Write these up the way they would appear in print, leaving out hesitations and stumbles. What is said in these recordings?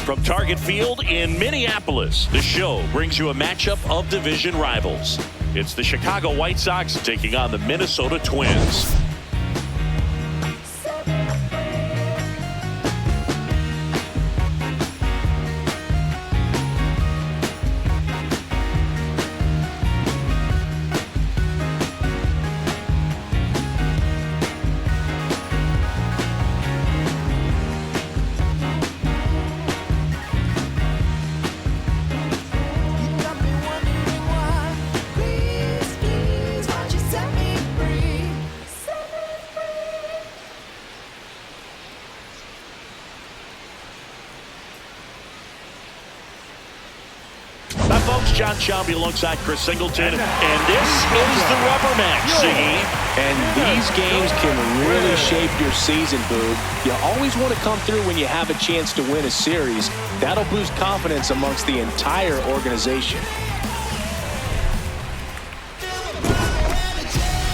From Target Field in Minneapolis, the show brings you a matchup of division rivals. It's the Chicago White Sox taking on the Minnesota Twins. Folks, John Shelby alongside Chris Singleton, and this is the rubber match, Ziggy. And these games can really shape your season, Boog. You always want to come through when you have a chance to win a series. That'll boost confidence amongst the entire organization.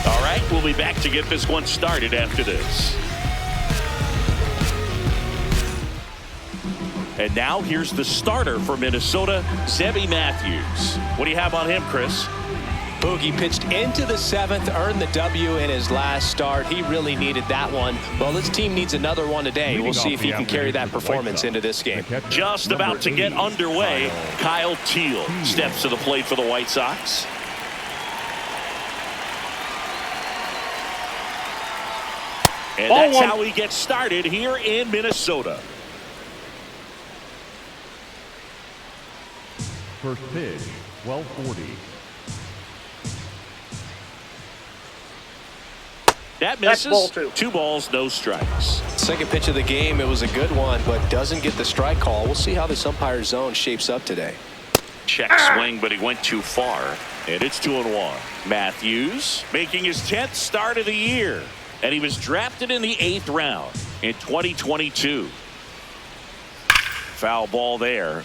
All right, we'll be back to get this one started after this. And now here's the starter for Minnesota, Zebby Matthews. What do you have on him, Chris? Boogie pitched into the seventh, earned the W in his last start. He really needed that one. Well, this team needs another one today. We'll see if he can carry that performance into this game. Just about to get underway, Kyle Teal steps to the plate for the White Sox. And that's how we get started here in Minnesota. First pitch, 12:40. That misses. Ball 2 balls, no strikes. Second pitch of the game, it was a good one, but doesn't get the strike call. We'll see how this umpire zone shapes up today. Check swing, but he went too far. And it's 2-1. Matthews making his 10th start of the year. And he was drafted in the 8th round in 2022. Foul ball there.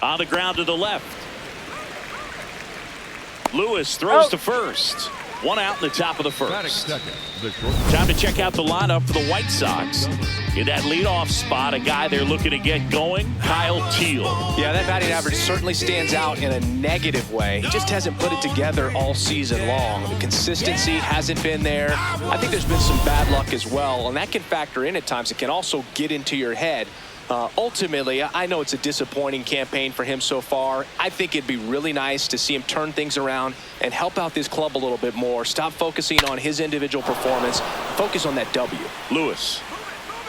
On the ground to the left. Lewis throws to first. One out in the top of the first. Time to check out the lineup for the White Sox. In that leadoff spot, a guy they're looking to get going, Kyle Teal. Yeah, that batting average certainly stands out in a negative way. He just hasn't put it together all season long. The consistency hasn't been there. I think there's been some bad luck as well, and that can factor in at times. It can also get into your head. Ultimately, I know it's a disappointing campaign for him so far. I think it'd be really nice to see him turn things around and help out this club a little bit more. Stop focusing on his individual performance. Focus on that W. Lewis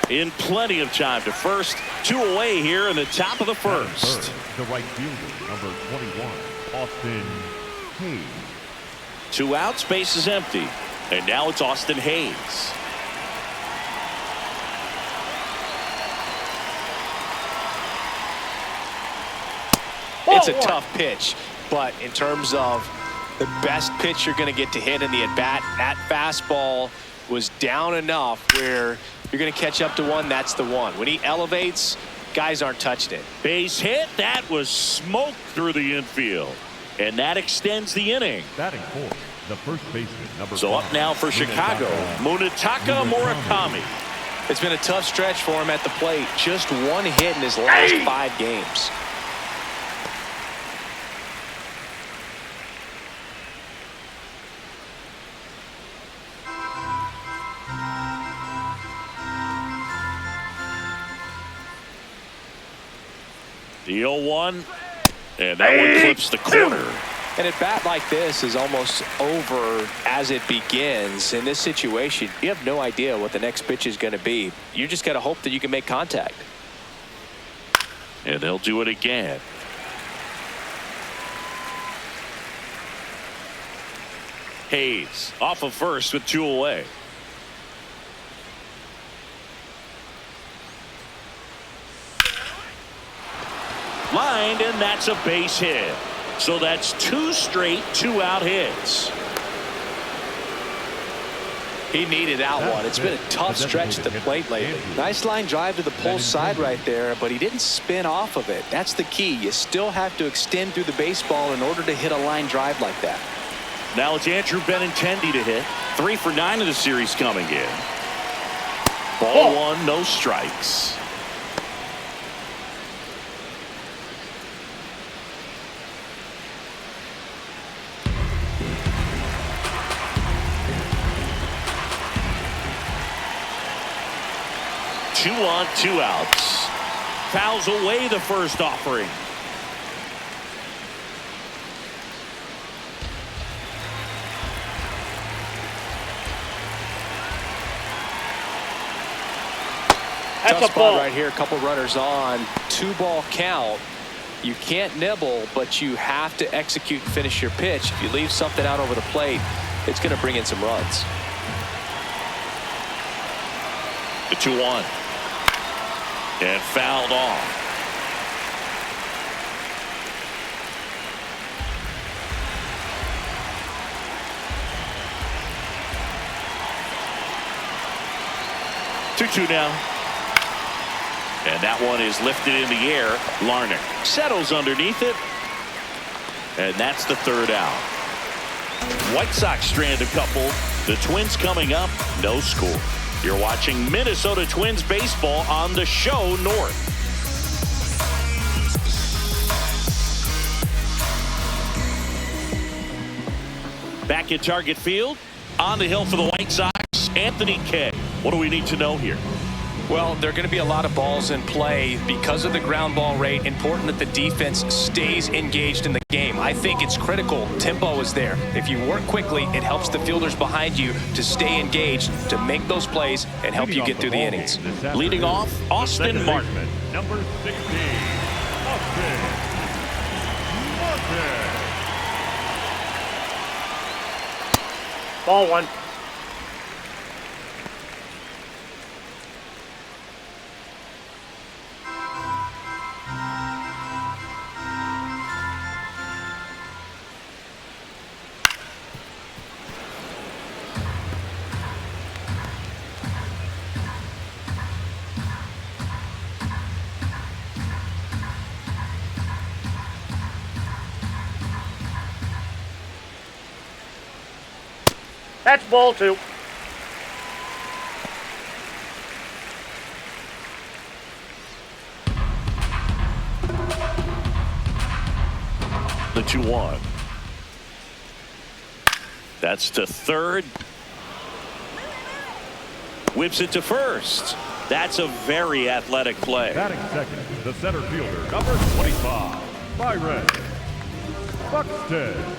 in plenty of time to first. 2 away here in the top of the first. The right fielder, number 21, Austin Hayes. 2 outs, base is empty. And now it's Austin Hayes. It's a tough pitch, but in terms of the best pitch you're going to get to hit in the at-bat, that fastball was down enough where you're going to catch up to one. That's the one. When he elevates, guys aren't touching it. Base hit. That was smoked through the infield. And that extends the inning. Batting fourth, the first baseman, number So 5, up now for Chicago, Munetaka Murakami. It's been a tough stretch for him at the plate. Just one hit in his last 5 games. The 0-1, and that one clips the corner. And a bat like this is almost over as it begins. In this situation, you have no idea what the next pitch is going to be. You just got to hope that you can make contact. And they'll do it again. Hayes off of first with 2 away. Lined, and that's a base hit. So that's 2 straight 2-out hits. He needed that one. It's been a tough stretch at the plate lately. Nice line drive to the pull side right there, but he didn't spin off of it. That's the key. You still have to extend through the baseball in order to hit a line drive like that. Now it's Andrew Benintendi to hit. 3 for 9 of the series coming in. Ball one, no strikes. Two on, 2 outs. Fouls away the first offering. That's tough spot right here. A couple runners on. 2-ball count. You can't nibble, but you have to execute and finish your pitch. If you leave something out over the plate, it's going to bring in some runs. The 2-1. And fouled off. Two now. And that one is lifted in the air. Larnach settles underneath it. And that's the 3rd out. White Sox strand a couple. The Twins coming up. No score. You're watching Minnesota Twins baseball on the Show North. Back at Target Field. On the hill for the White Sox, Anthony Kay. What do we need to know here? Well, there are going to be a lot of balls in play because of the ground ball rate. Important that the defense stays engaged in the game. I think it's critical. Tempo is there. If you work quickly, it helps the fielders behind you to stay engaged, to make those plays, and help you get through the innings. Leading off, Austin Martin. Number 16, Austin Martin. Ball one. That's ball two. The 2-1. That's to 3rd. Whips it to 1st. That's a very athletic play. Batting second, the center fielder, number 25, Byron Buxton.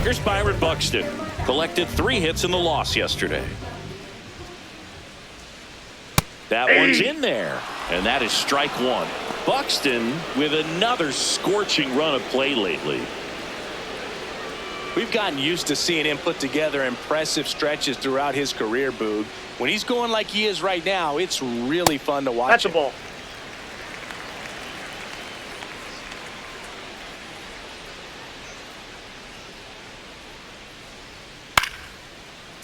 Here's Byron Buxton. Collected 3 hits in the loss yesterday. That one's in there. And that is strike 1. Buxton with another scorching run of play lately. We've gotten used to seeing him put together impressive stretches throughout his career, Boog. When he's going like he is right now, it's really fun to watch. That's a ball.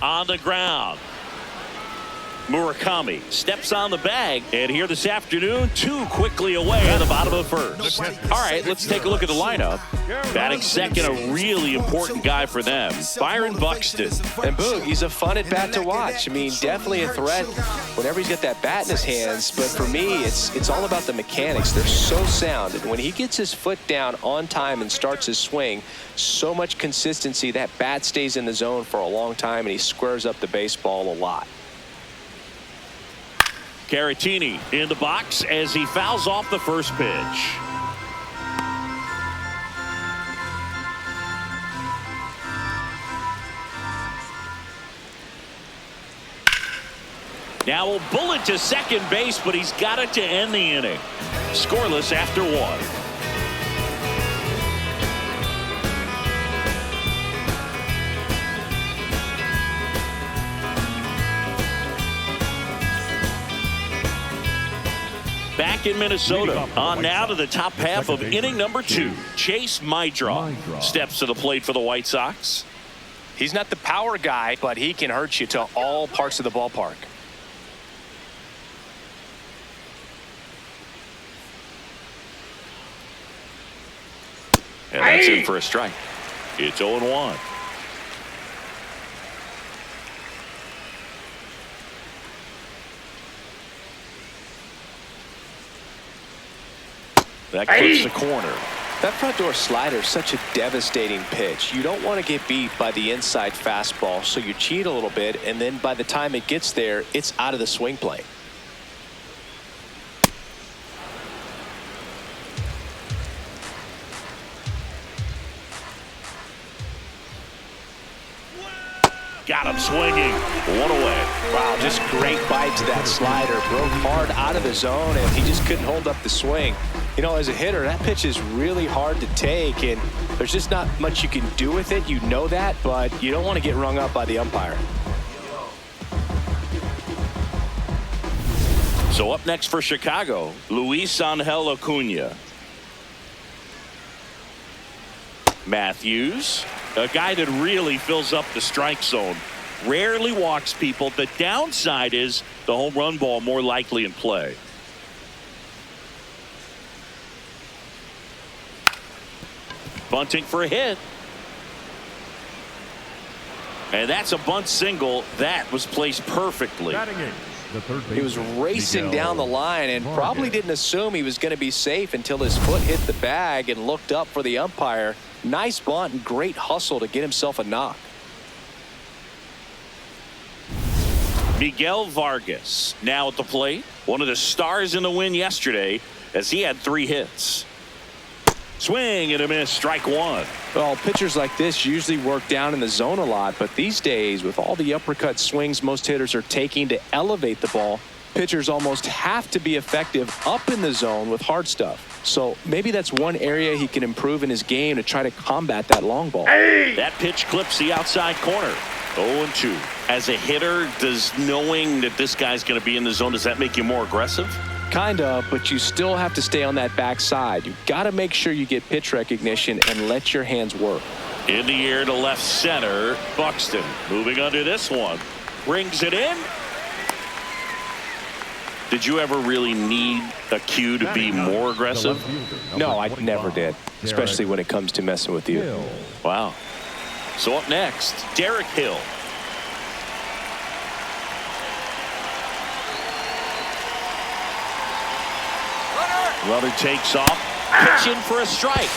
On the ground. Murakami steps on the bag, and here this afternoon, 2 quickly away at the bottom of the 1st. All right, let's take a look at the lineup. Batting second, a really important guy for them, Byron Buxton. And Boog, he's a fun at bat to watch. I mean, definitely a threat whenever he's got that bat in his hands. But for me, it's all about the mechanics. They're so sound. And when he gets his foot down on time and starts his swing, so much consistency, that bat stays in the zone for a long time, and he squares up the baseball a lot. Caratini in the box as he fouls off the first pitch. Now a bullet to second base, but he's got it to end the inning. Scoreless after 1. Back back in Minnesota. On now to the top half of inning number 2. Chase Mydrow steps to the plate for the White Sox. He's not the power guy, but he can hurt you to all parts of the ballpark. And that's in for a strike. It's 0-1. That clips the corner. That front door slider is such a devastating pitch. You don't want to get beat by the inside fastball, so you cheat a little bit, and then by the time it gets there, it's out of the swing plane. Got him swinging. One away. Wow, just great bite to that slider. Broke hard out of the zone, and he just couldn't hold up the swing. You know, as a hitter, that pitch is really hard to take, and there's just not much you can do with it. You know that, but you don't want to get rung up by the umpire. So up next for Chicago, Luis Angel Acuna. Matthews, a guy that really fills up the strike zone. Rarely walks people. The downside is the home run ball more likely in play. Bunting for a hit. And that's a bunt single. That was placed perfectly. He was racing down the line and probably didn't assume he was going to be safe until his foot hit the bag and looked up for the umpire. Nice bunt and great hustle to get himself a knock. Miguel Vargas now at the plate. One of the stars in the win yesterday as he had 3 hits. Swing and a miss, strike 1. Well, pitchers like this usually work down in the zone a lot, but these days with all the uppercut swings most hitters are taking to elevate the ball, pitchers almost have to be effective up in the zone with hard stuff. So maybe that's one area he can improve in his game to try to combat that long ball. That pitch clips the outside corner. 0-2. As a hitter, does knowing that this guy's going to be in the zone, does that make you more aggressive? Kind of, but you still have to stay on that backside. You've got to make sure you get pitch recognition and let your hands work. In the air to left center. Buxton moving under this one. Brings it in. Did you ever really need a cue to be more aggressive? No, I never did, especially when it comes to messing with you. Wow. So up next, Derek Hill. Runner takes off. Pitch in for a strike.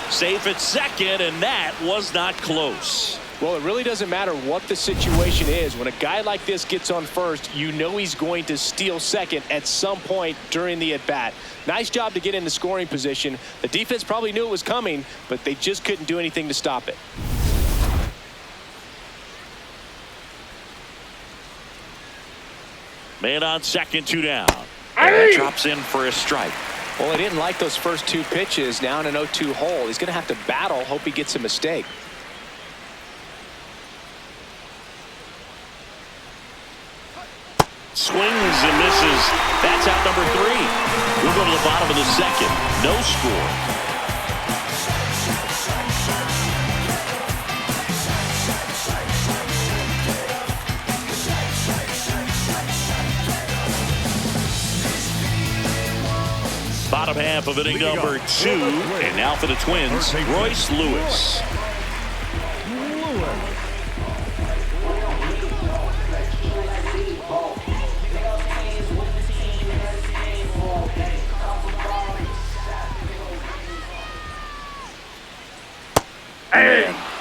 Safe at second, and that was not close. Well, it really doesn't matter what the situation is. When a guy like this gets on first, you know he's going to steal second at some point during the at-bat. Nice job to get in the scoring position. The defense probably knew it was coming, but they just couldn't do anything to stop it. Man on second, 2 down. And that drops in for a strike. Well, he didn't like those first 2 pitches. Now in an 0-2 hole, he's going to have to battle, hope he gets a mistake. Swings and misses. That's out number 3. We'll go to the bottom of the second. No score. Bottom half of inning number 2. And now for the Twins, Royce Lewis.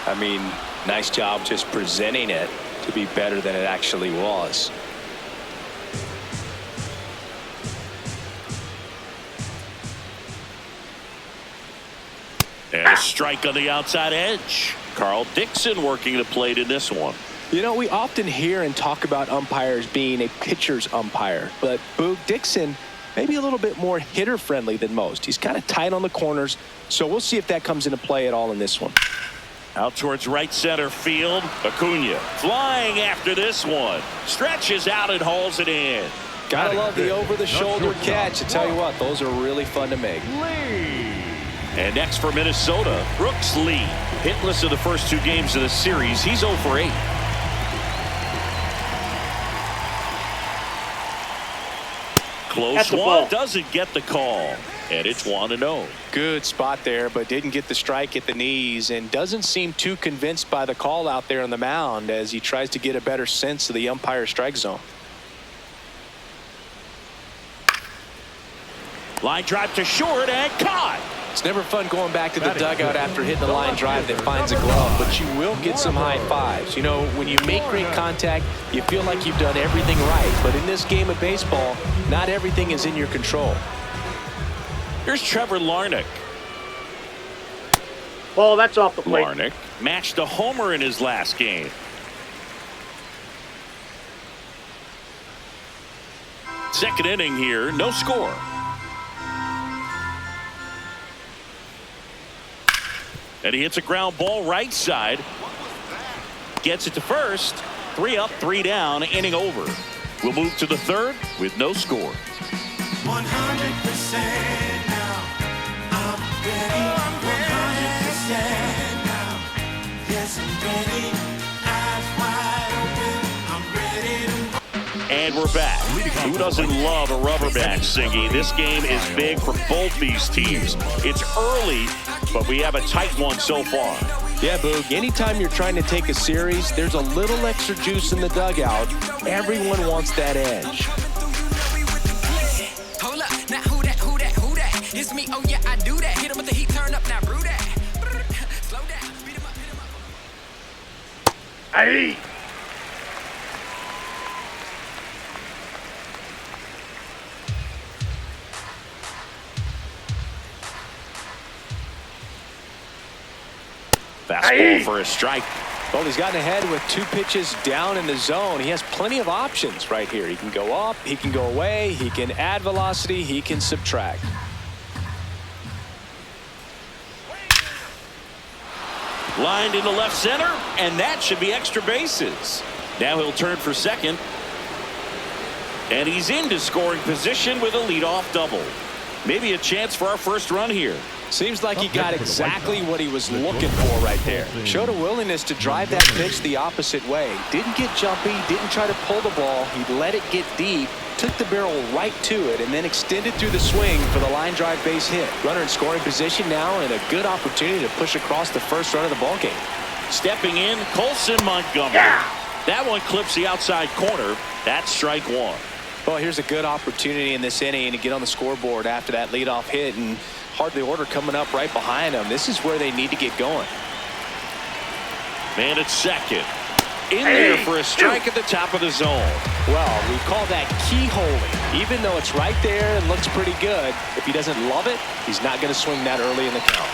I mean, nice job just presenting it to be better than it actually was. And a strike on the outside edge. Carl Dixon working the plate in this one. You know, we often hear and talk about umpires being a pitcher's umpire, but Boog Dixon maybe a little bit more hitter friendly than most. He's kind of tight on the corners, so we'll see if that comes into play at all in this one. Out towards right center field. Acuna flying after this one. Stretches out and hauls it in. Gotta love the over-the-shoulder catch. I tell you what, those are really fun to make. And next for Minnesota, Brooks Lee. Hitless in the first 2 games of the series. He's 0 for 8. Close one, doesn't get the call. And it's 1-0. Good spot there, but didn't get the strike at the knees and doesn't seem too convinced by the call out there on the mound as he tries to get a better sense of the umpire strike zone. Line drive to short and caught. It's never fun going back to the dugout after hitting a line drive that finds a glove, but you will get some high fives. You know, when you make great contact, you feel like you've done everything right. But in this game of baseball, not everything is in your control. Here's Trevor Larnach. Ball, that's off the plate. Larnach matched a homer in his last game. Second inning here, no score. And he hits a ground ball right side. Gets it to first. 3 up, 3 down, inning over. We'll move to the third with no score. 100% now. I'm ready. 100% now. Yes, I'm ready. Eyes wide open. I'm ready to. And we're back. Who doesn't love a rubber match, Singy? This game is big for both these teams. It's early, but we have a tight one so far. Yeah, Boog, anytime you're trying to take a series, there's a little extra juice in the dugout. Everyone wants that edge. Hold up, now who that? It's me, oh yeah, I do that. Hit him with the heat, turn up, now brew that. Slow down, beat him up. Hey! Fastball for a strike. Well, he's gotten ahead with 2 pitches down in the zone. He has plenty of options right here. He can go up, he can go away, he can add velocity, he can subtract. Lined into left center, and that should be extra bases. Now he'll turn for second. And he's into scoring position with a leadoff double. Maybe a chance for our first run here. Seems like he got exactly what he was looking for right there. Showed a willingness to drive that pitch the opposite way. Didn't get jumpy, didn't try to pull the ball. He let it get deep, took the barrel right to it, and then extended through the swing for the line drive base hit. Runner in scoring position now, and a good opportunity to push across the first run of the ballgame. Stepping in, Colson Montgomery. Yeah! That one clips the outside corner. That's strike 1. Well, here's a good opportunity in this inning to get on the scoreboard after that leadoff hit, and hardly order coming up right behind them. This is where they need to get going. Man at second. In there for a strike at the top of the zone. Well, we call that keyholing. Even though it's right there and looks pretty good, if he doesn't love it, he's not going to swing that early in the count.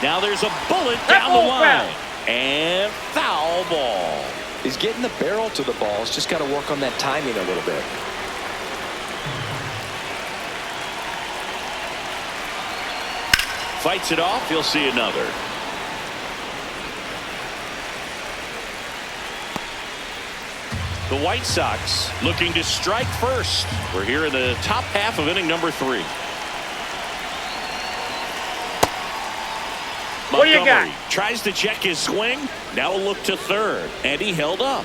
Now there's a bullet down the line. And foul ball. He's getting the barrel to the ball. He's just got to work on that timing a little bit. Fights it off. He'll see another. The White Sox looking to strike first. We're here in the top half of inning number 3. What do you got? Tries to check his swing. Now a look to third. And he held up.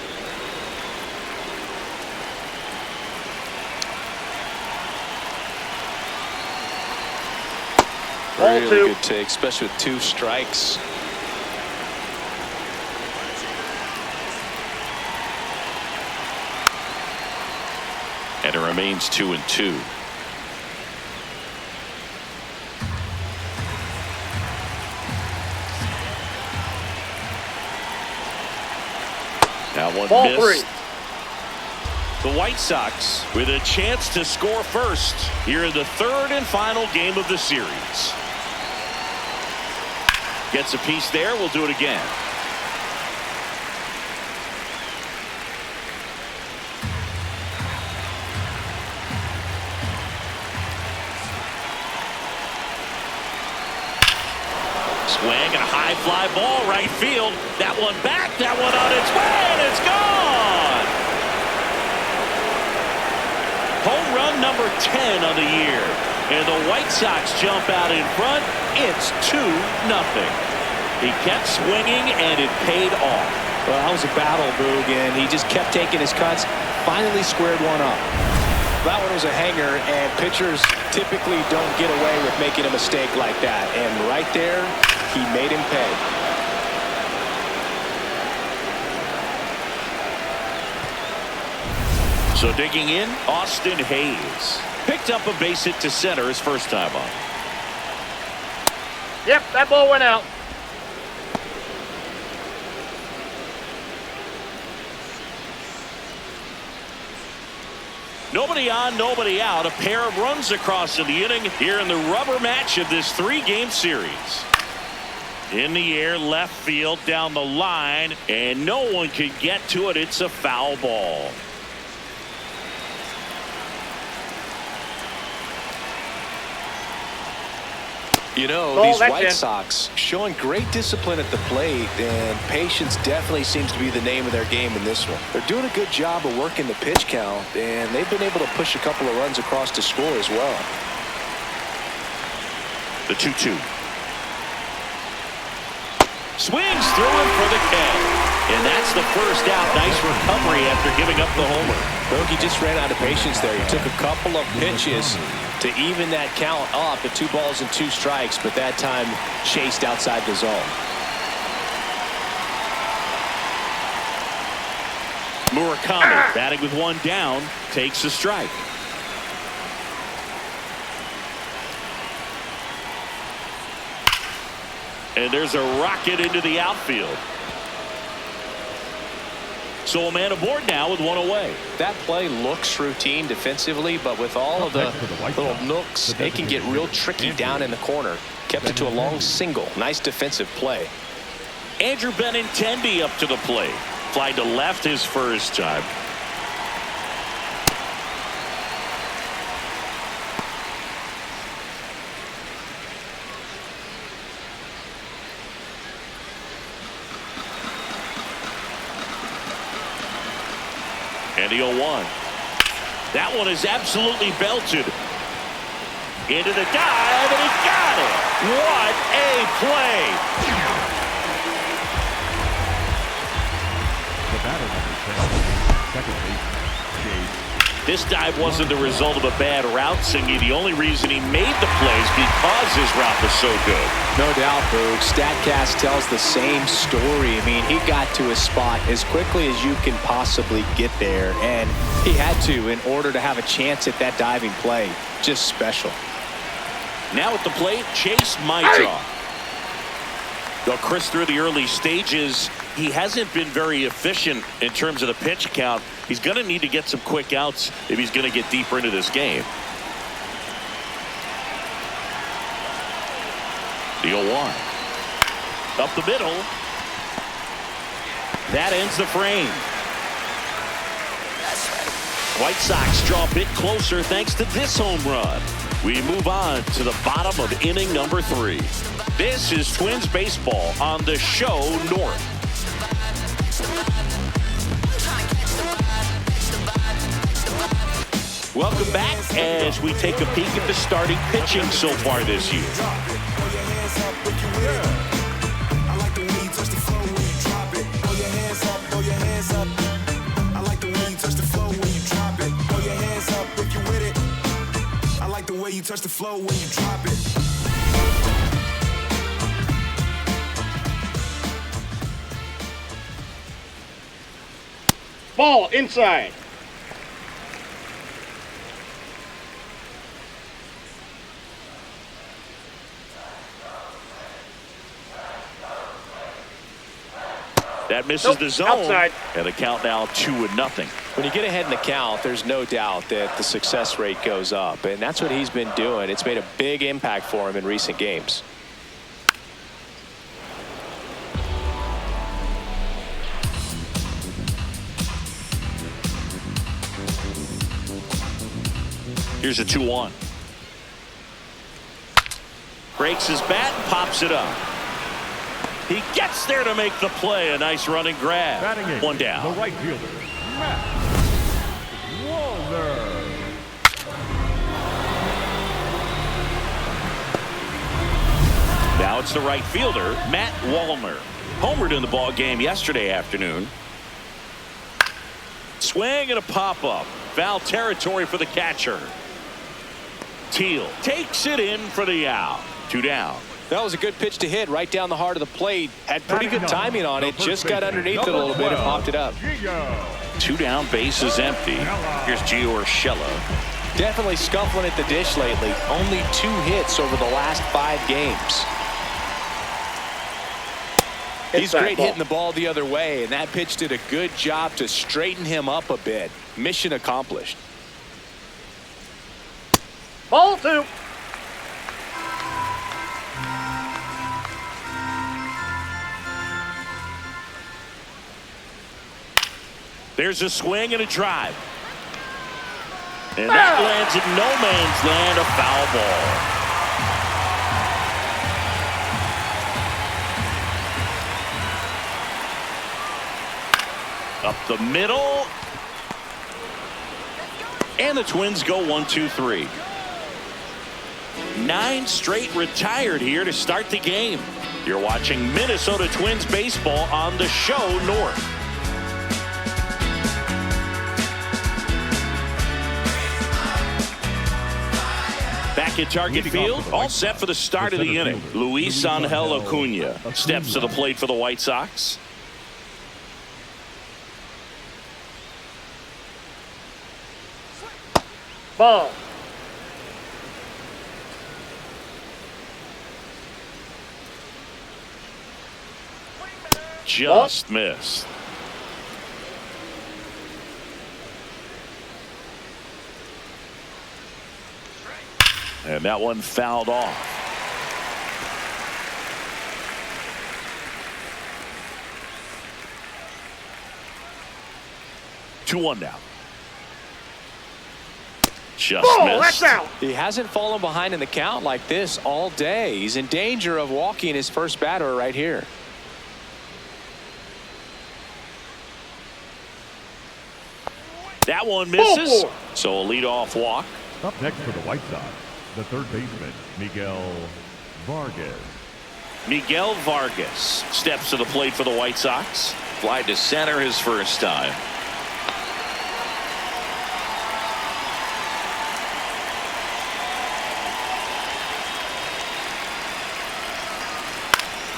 Really good take, especially with 2 strikes. And it remains 2-2. Now one Ball missed. 3. The White Sox with a chance to score first here in the third and final game of the series. Gets a piece there. We'll do it again. Swing and a high fly ball right field. That one back. That one on its way, and it's gone. Home run run number 10 on the year. And the White Sox jump out in front. It's 2-0. He kept swinging, and it paid off. Well, that was a battle, Boog, and he just kept taking his cuts. Finally squared one up. That one was a hanger, and pitchers typically don't get away with making a mistake like that. And right there, he made him pay. So digging in, Austin Hayes. Picked up a base hit to center his first time up. Yep, that ball went out. Nobody on, nobody out. A pair of runs across in the inning here in the rubber match of this 3-game series. In the air, left field, down the line, and no one can get to it. It's a foul ball. You know, these White Sox showing great discipline at the plate, and patience definitely seems to be the name of their game in this one. They're doing a good job of working the pitch count, and they've been able to push a couple of runs across to score as well. The 2-2. Swings through him for the K. And that's the first out. Nice recovery after giving up the homer. He just ran out of patience there. He took a couple of pitches to even that count up at 2 balls and 2 strikes, but that time chased outside the zone. Murakami batting with 1 down takes a strike. And there's a rocket into the outfield. So a man aboard now with 1 away. That play looks routine defensively, but with all of the little nooks, it can get real tricky down in the corner. Kept it to a long single. Nice defensive play. Andrew Benintendi up to the plate. Fly to left his first time. And the 0-1. That one is absolutely belted. Into the dive, and he got it. What a play. The batter number 10, second base, Chase. This dive wasn't the result of a bad route, Singy. The only reason he made the plays because his route was so good. No doubt, Boog. StatCast tells the same story. I mean, he got to his spot as quickly as you can possibly get there, and he had to in order to have a chance at that diving play. Just special. Now at the plate, Chase Mitra. Well, Chris, through the early stages, he hasn't been very efficient in terms of the pitch count. He's going to need to get some quick outs if he's going to get deeper into this game. The 0-1. Up the middle. That ends the frame. White Sox draw a bit closer thanks to this home run. We move on to the bottom of inning number 3. This is Twins baseball on the show North. Welcome back as we take a peek at the starting pitching so far this year. You touch the floor when you drop it. Ball inside. That misses the zone. Outside. And the count now 2-0. When you get ahead in the count, there's no doubt that the success rate goes up, and that's what he's been doing. It's made a big impact for him in recent games. Here's a 2-1. Breaks his bat and pops it up. He gets there to make the play. A nice running grab. Batting in, 1 down. The right fielder, Matt Wallner. Now it's the right fielder, Matt Wallner. Homered in the ball game yesterday afternoon. Swing and a pop-up. Foul territory for the catcher. Teal takes it in for the out. 2 down. That was a good pitch to hit right down the heart of the plate. Had pretty good timing on it. Just got underneath it a little bit and popped it up. 2 down, bases empty. Here's Gio Urshela. Definitely scuffling at the dish lately. Only 2 hits over the last 5 games. He's great hitting the ball the other way, and that pitch did a good job to straighten him up a bit. Mission accomplished. Ball 2. There's a swing and a drive. And that lands in no man's land, a foul ball. Up the middle. And the Twins go 1-2-3. 9 straight retired here to start the game. You're watching Minnesota Twins baseball on the Show North. Back at target field, all set for the start of the inning. Luis Angel Acuna steps to the plate for the White Sox. Ball. Just missed. And that one fouled off. Two one now. Just missed. That's out. He hasn't fallen behind in the count like this all day. He's in danger of walking his first batter right here. That one misses. So a leadoff walk. Up next for the White Sox, the third baseman, Miguel Vargas. Miguel Vargas steps to the plate for the White Sox. Fly to center his first time.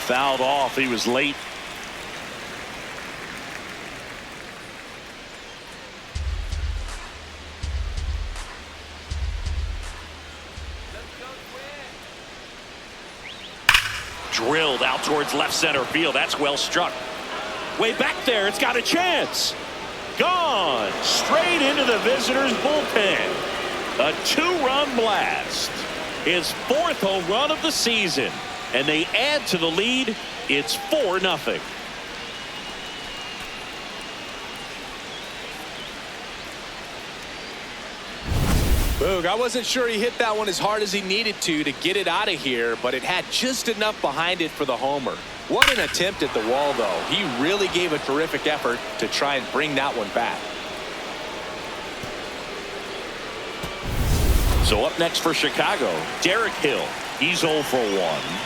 Fouled off. He was late. Drilled out towards left center field. That's well struck. Way back there. It's got a chance. Gone. Straight into the visitors' bullpen. A 2-run blast. His 4th home run of the season. And they add to the lead. It's 4-0. Boog, I wasn't sure he hit that one as hard as he needed to get it out of here, but it had just enough behind it for the homer. What an attempt at the wall, though. He really gave a terrific effort to try and bring that one back. So up next for Chicago, Derek Hill. He's 0 for 1.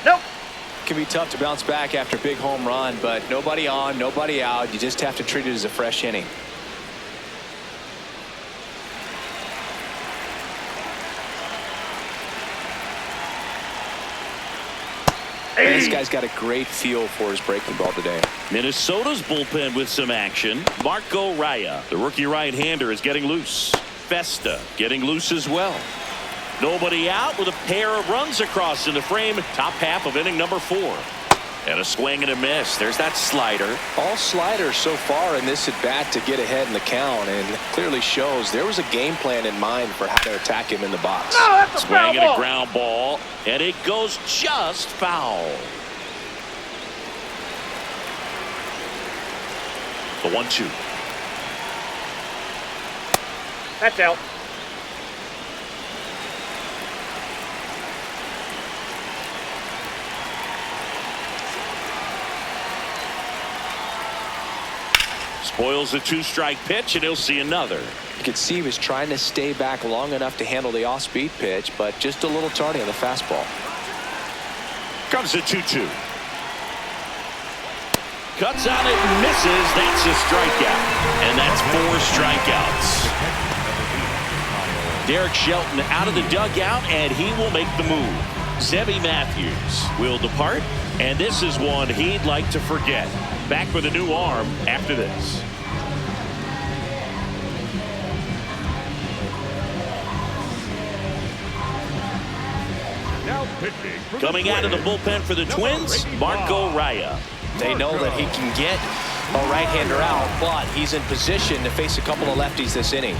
Nope. Can be tough to bounce back after a big home run, but nobody on, nobody out. You just have to treat it as a fresh inning. And this guy's got a great feel for his breaking ball today. Minnesota's bullpen with some action. Marco Raya, the rookie right-hander, is getting loose. Festa getting loose as well. Nobody out with a pair of runs across in the frame. Top half of inning number 4. And a swing and a miss. There's that slider. All sliders so far in this at-bat to get ahead in the count, and clearly shows there was a game plan in mind for how to attack him in the box. No, that's a Swing foul and ball. a ground ball, and it goes just foul. The 1-2. That's out. Spoils the 2-strike pitch, and he'll see another. You could see he was trying to stay back long enough to handle the off-speed pitch, but just a little tardy on the fastball. Comes the 2-2. Cuts on it and misses. That's a strikeout. And that's 4 strikeouts. Derek Shelton out of the dugout, and he will make the move. Sebby Matthews will depart, and this is one he'd like to forget. Back with a new arm after this. Now pitching for the Coming out of the bullpen for the Twins, Marco Raya. They know that he can get a right-hander out, but he's in position to face a couple of lefties this inning.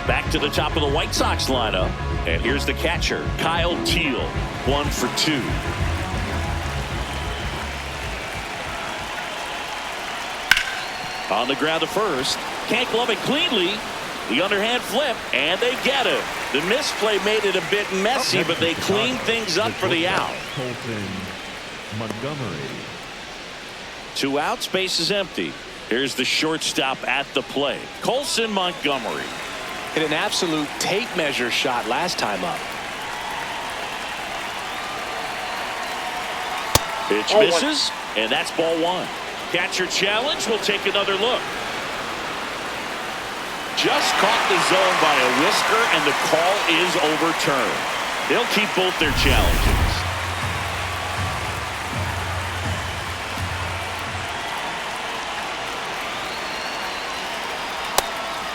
Back to the top of the White Sox lineup. And here's the catcher, Kyle Teal, 1 for 2. On the ground to first. Can't glove it cleanly. The underhand flip, and they get him. The misplay made it a bit messy, but they cleaned things up for the out. Colton Montgomery. 2 outs, base is empty. Here's the shortstop at the plate, Colson Montgomery. Hit an absolute tape measure shot last time up. Pitch misses, and that's ball 1. Catcher challenge, will take another look. Just caught the zone by a whisker, and the call is overturned. They'll keep both their challenges.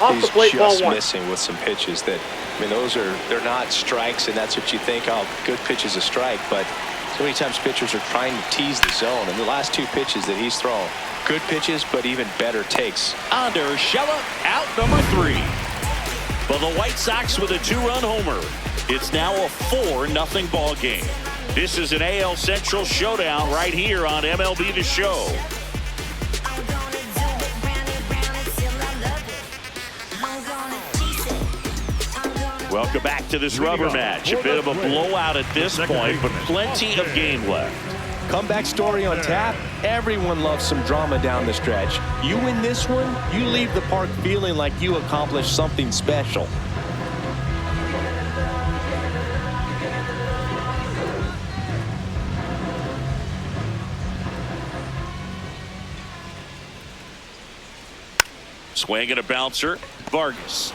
Off the plate, ball He's just 1. missing with some pitches that, I mean, they're not strikes, and that's what you think, oh, good pitch is a strike, but so many times pitchers are trying to tease the zone, and the last 2 pitches that he's thrown, good pitches, but even better takes. Under Urshela, out number 3. For the White Sox with a 2-run homer. It's now a 4-0 ball game. This is an AL Central showdown right here on MLB The Show. Welcome back to this rubber match. A bit of a blowout at this point, but plenty of game left. Comeback story on tap. Everyone loves some drama down the stretch. You win this one, you leave the park feeling like you accomplished something special. Swing and a bouncer. Vargas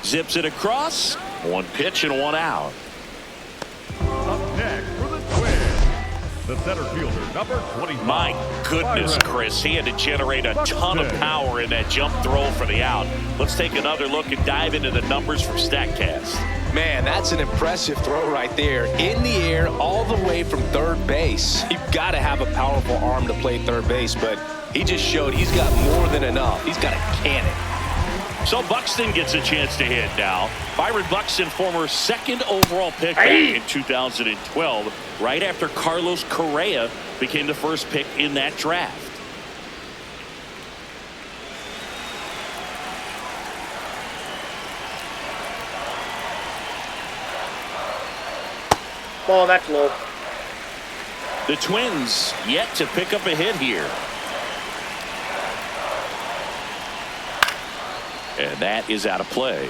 zips it across. 1 pitch and 1 out. Up next for the Twins, the center fielder, number 25. My goodness, Chris, he had to generate a ton of power in that jump throw for the out. Let's take another look and dive into the numbers from StatCast. Man, that's an impressive throw right there. In the air, all the way from third base. You've got to have a powerful arm to play third base, but he just showed he's got more than enough. He's got a cannon. So Buxton gets a chance to hit now. Byron Buxton, former 2nd overall pick back in 2012, right after Carlos Correa became the first pick in that draft. Ball, that's low. The Twins yet to pick up a hit here. And that is out of play.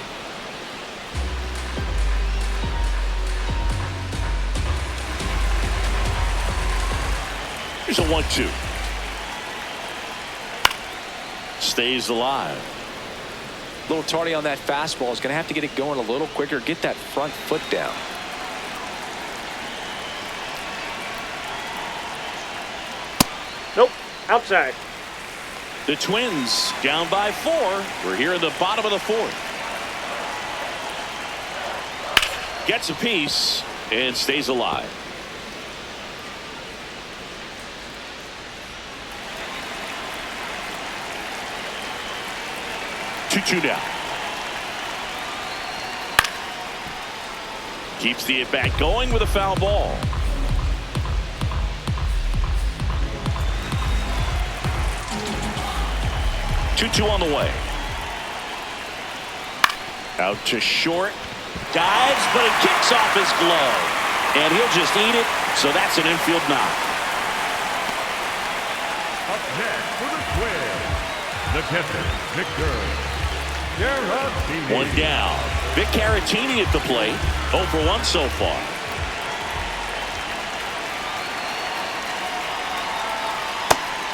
Here's a 1-2. Stays alive. A little tardy on that fastball. Is going to have to get it going a little quicker. Get that front foot down. Nope, outside. The Twins down by 4. We're here in the bottom of the 4th. Gets a piece and stays alive. Two down. Keeps the at-bat going with a foul ball. Two on the way. Out to short. Dives, but it kicks off his glove. And he'll just eat it, so that's an infield knock. Up next for the Twins, the catcher, Victor Caratini. One down. Vic Caratini at the plate. 0 for 1 so far.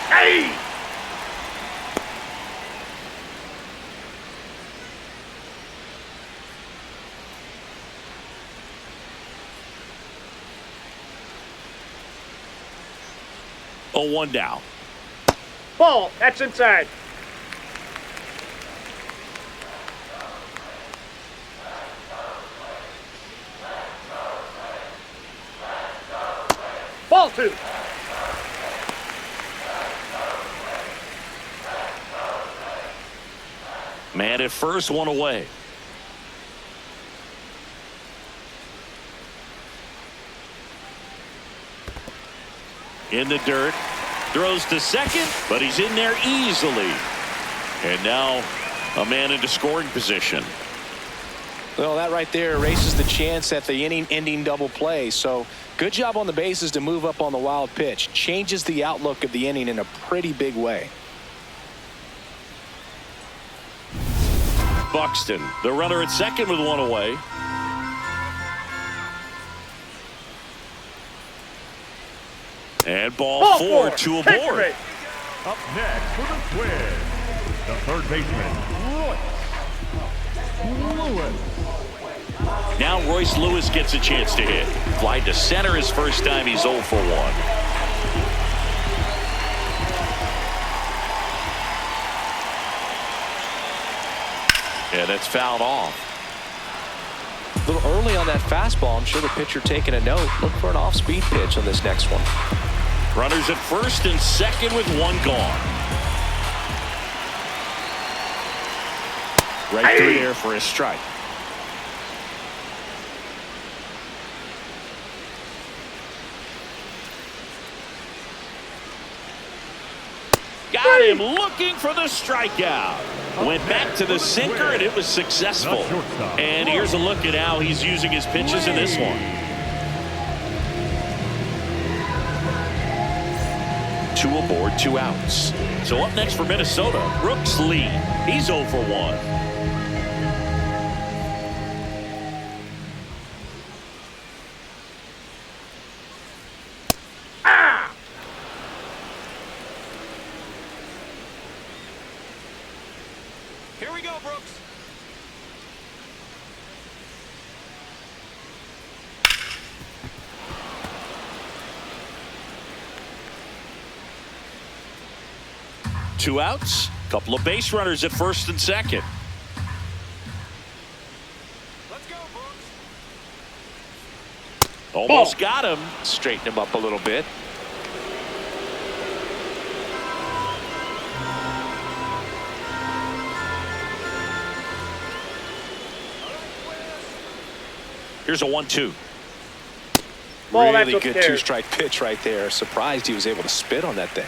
Hey! Oh, 1 down. Ball. That's inside. Ball 2. Man at first, 1 away. In the dirt. Throws to second, but he's in there easily. And now a man into scoring position. Well, that right there erases the chance at the inning-ending double play. So good job on the bases to move up on the wild pitch. Changes the outlook of the inning in a pretty big way. Buxton, the runner at second with 1 away. And ball 4, 2 aboard. Up next for the Twins, the third baseman, Royce Lewis. Now Royce Lewis gets a chance to hit. Fly to center his first time. He's 0 for 1. Yeah, that's fouled off. A little early on that fastball. I'm sure the pitcher taking a note. Look for an off-speed pitch on this next one. Runners at first and second with 1 gone. Right through there for a strike. Got him looking for the strikeout. Went back to the sinker, and it was successful. And here's a look at how he's using his pitches in this one. 2 aboard, 2 outs. So up next for Minnesota, Brooks Lee. He's 0 for 1. Here we go, Brooks. Two outs, couple of base runners at first and second. Let's go, Brooks. Almost got him. Straighten him up a little bit. Here's a 1-2. Ball, Really that's good upstairs. 2-strike pitch right there. Surprised he was able to spit on that thing.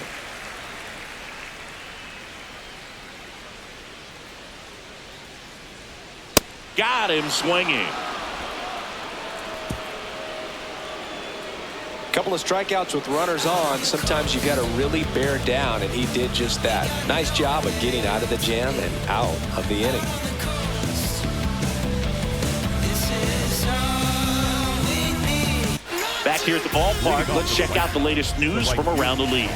Got him swinging. Couple of strikeouts with runners on. Sometimes you got to really bear down, and he did just that. Nice job of getting out of the jam and out of the inning. Back here at the ballpark, let's check out the latest news from around the league.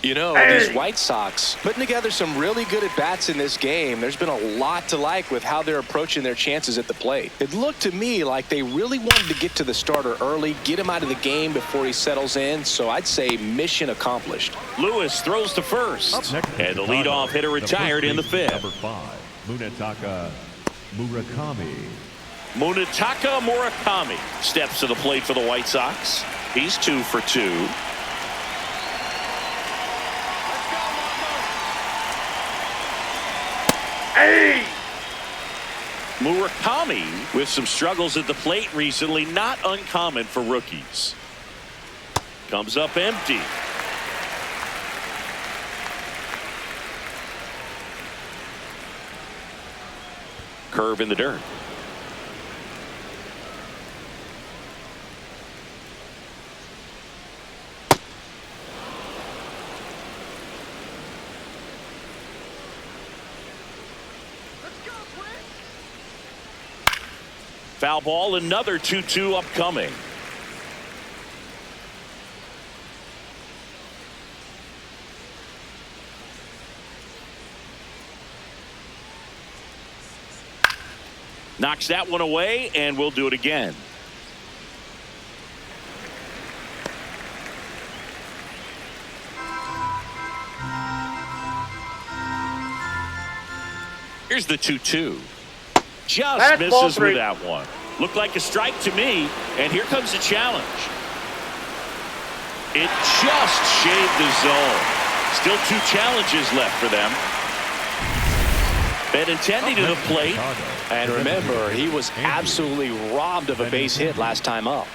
You know, these White Sox putting together some really good at-bats in this game. There's been a lot to like with how they're approaching their chances at the plate. It looked to me like they really wanted to get to the starter early, get him out of the game before he settles in. So I'd say mission accomplished. Lewis throws to first. And the leadoff hitter retired in the fifth. Number 5, Munetaka Murakami. Munetaka Murakami steps to the plate for the White Sox. He's 2 for 2. Hey! Murakami with some struggles at the plate recently, not uncommon for rookies. Comes up empty. Curve in the dirt. Foul ball, another 2-2 upcoming. Knocks that one away, and we'll do it again. Here's the 2-2. Just That's ball misses three. with that one. Looked like a strike to me, and here comes the challenge. It just shaved the zone. Still 2 challenges left for them. Benintendi to the plate. And remember, he was absolutely robbed of a base hit last time up.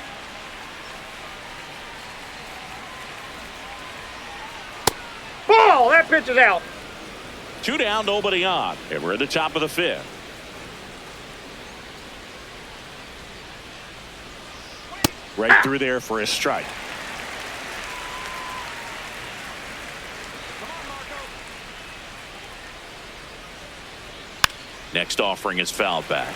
Ball! That pitch is out. 2 down, nobody on. And we're at the top of the 5th. Right through there for a strike. Next offering is fouled back.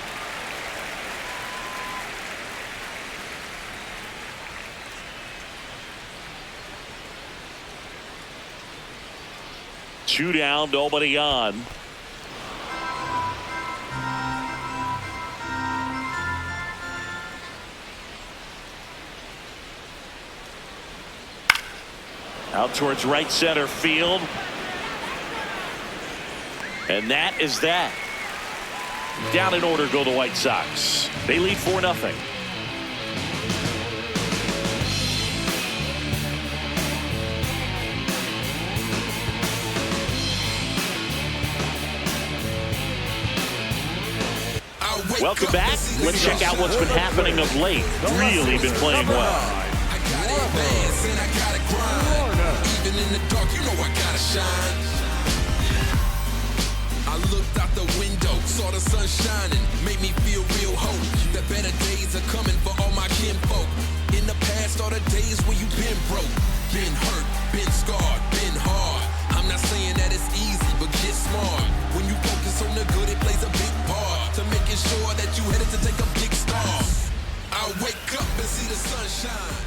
Two down, nobody on. Out towards right center field. And that is that. Down in order go the White Sox. They lead 4-0. Welcome back. Let's check out what's been happening of late. Really been playing well. Even in the dark, you know I gotta shine. I looked out the window, saw the sun shining, made me feel real hope. The better days are coming for all my kinfolk. In the past, all the days when you been broke, been hurt, been scarred, been hard. I'm not saying that it's easy, but get smart. When you focus on the good, it plays a big part to making sure that you headed to take a big start. I wake up and see the sunshine.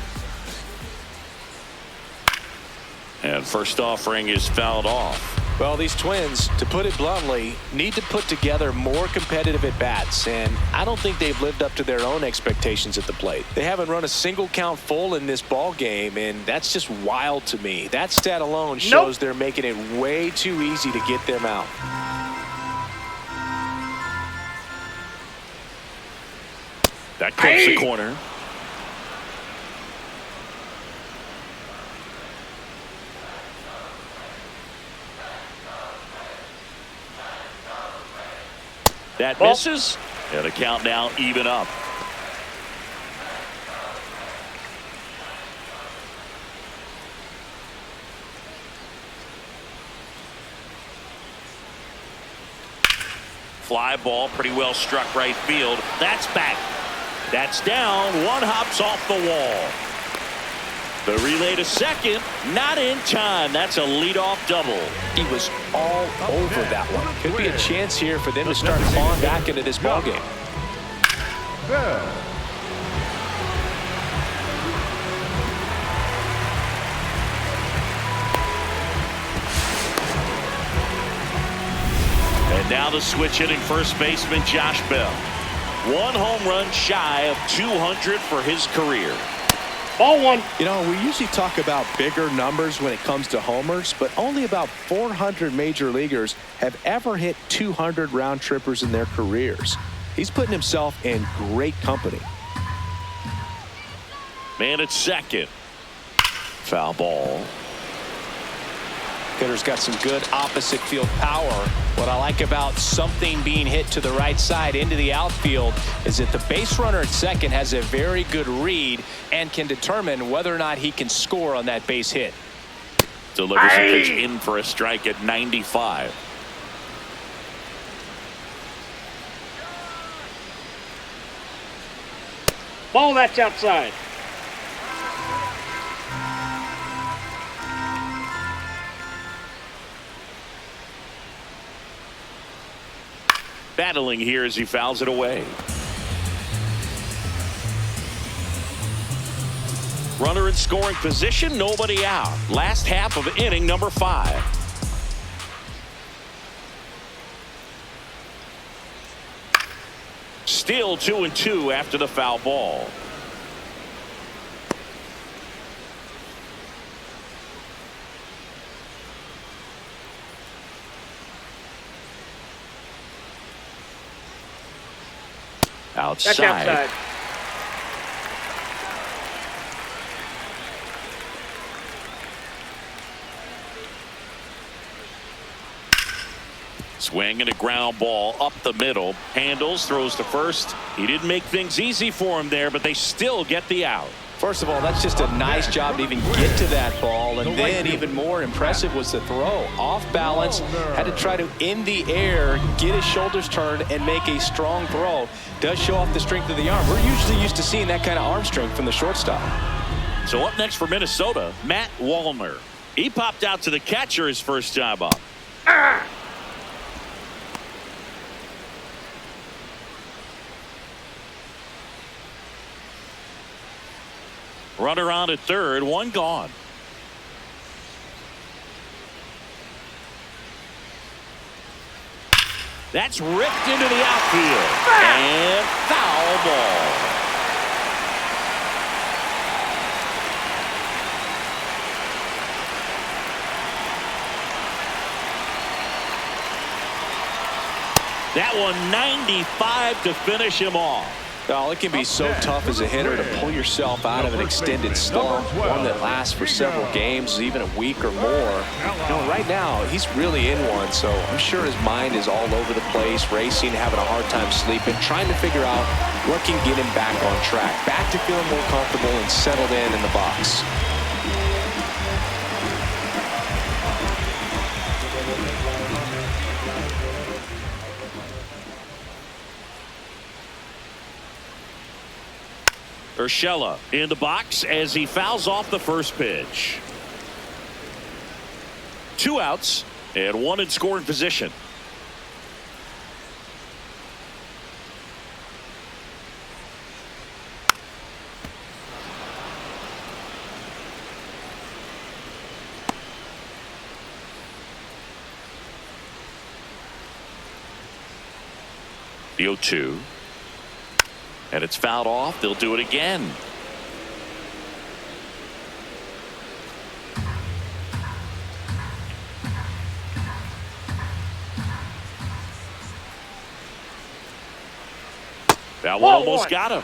And first offering is fouled off. Well, these Twins, to put it bluntly, need to put together more competitive at-bats, and I don't think they've lived up to their own expectations at the plate. They haven't run a single count full in this ball game, and that's just wild to me. That stat alone shows they're making it way too easy to get them out. That clips the corner. That misses. And the count now even up. Fly ball, pretty well struck right field. That's back. That's down. One hops off the wall. The relay to second, not in time. That's a leadoff double. He was all over that one. Could be a chance here for them to start falling back into this ball game. And now the switch hitting first baseman Josh Bell. 1 home run shy of 200 for his career. Ball 1. You know, we usually talk about bigger numbers when it comes to homers, but only about 400 major leaguers have ever hit 200 round trippers in their careers. He's putting himself in great company. Man at second. Foul ball. Hitter's got some good opposite field power. What I like about something being hit to the right side into the outfield is that the base runner at second has a very good read and can determine whether or not he can score on that base hit. Delivers a pitch in for a strike at 95. Ball, that's outside. Battling here as he fouls it away. Runner in scoring position, nobody out. Last half of inning number 5. Still 2-2 after the foul ball. Outside. That's outside. Swing and a ground ball up the middle. Handles, throws to first. He didn't make things easy for him there, but they still get the out. First of all, that's just a nice job to even get to that ball. And then even more impressive was the throw. Off balance, had to try to, in the air, get his shoulders turned and make a strong throw. Does show off the strength of the arm. We're usually used to seeing that kind of arm strength from the shortstop. So up next for Minnesota, Matt Wallner. He popped out to the catcher his first time up. Runner on at third, one gone. That's ripped into the outfield. And foul ball. That one 95 to finish him off. Well, it can be so tough as a hitter to pull yourself out of an extended slump, one that lasts for several games, even a week or more. You know, right now, he's really in one, so I'm sure his mind is all over the place, racing, having a hard time sleeping, trying to figure out what can get him back on track, back to feeling more comfortable and settled in the box. Urshela in the box as he fouls off the first pitch. 2 outs and 1 in scoring position. The 0-2. And it's fouled off. They'll do it again. That one almost got him.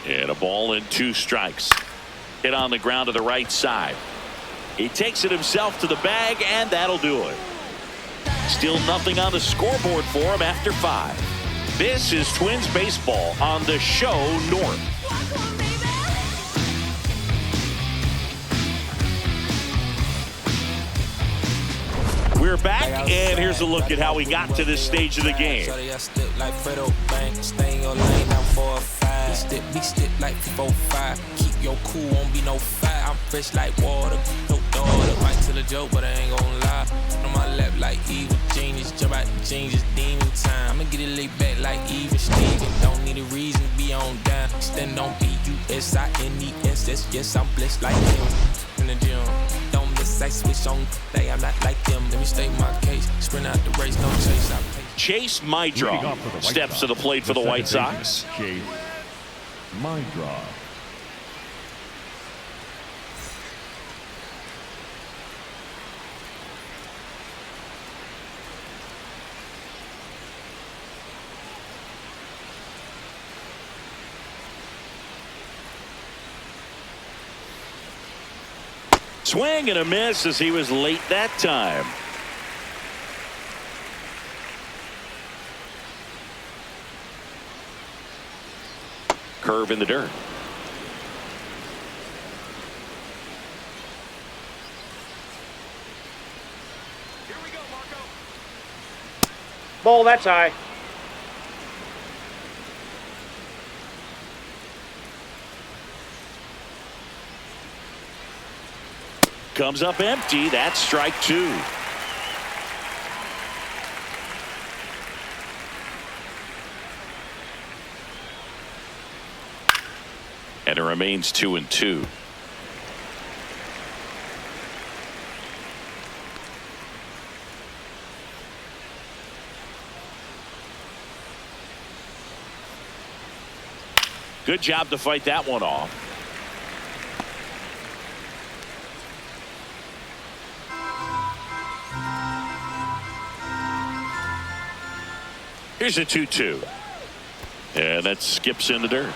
And a ball and 2 strikes. Hit on the ground to the right side. He takes it himself to the bag, and that'll do it. Still nothing on the scoreboard for him after 5. This is Twins baseball on the Show North. We're back, and here's a look at how we got to this stage of the game. Be stick like 4-5. Keep your cool, won't be no fire. I'm fresh like water, no daughter. Right to the joke, but I ain't gon' lie. On my lap like evil genius. Jump out the jeans, it's demon time. I'ma get it laid back like even Steven. Don't need a reason to be on down. Stand on B-U-S-I-N-E-S-S. Yes, I'm blessed like him. In the gym, don't miss, I switch on. Day, I'm not like them. Let me state my case. Sprint out the race, no chase. Chase Maedron steps to the plate for the White Sox. Chase Maedron. Swing and a miss as he was late that time. Curve in the dirt. Ball, that's high. Comes up empty. That's strike two. And it remains 2-2. Good job to fight that one off. Here's a 2-2. And that skips in the dirt.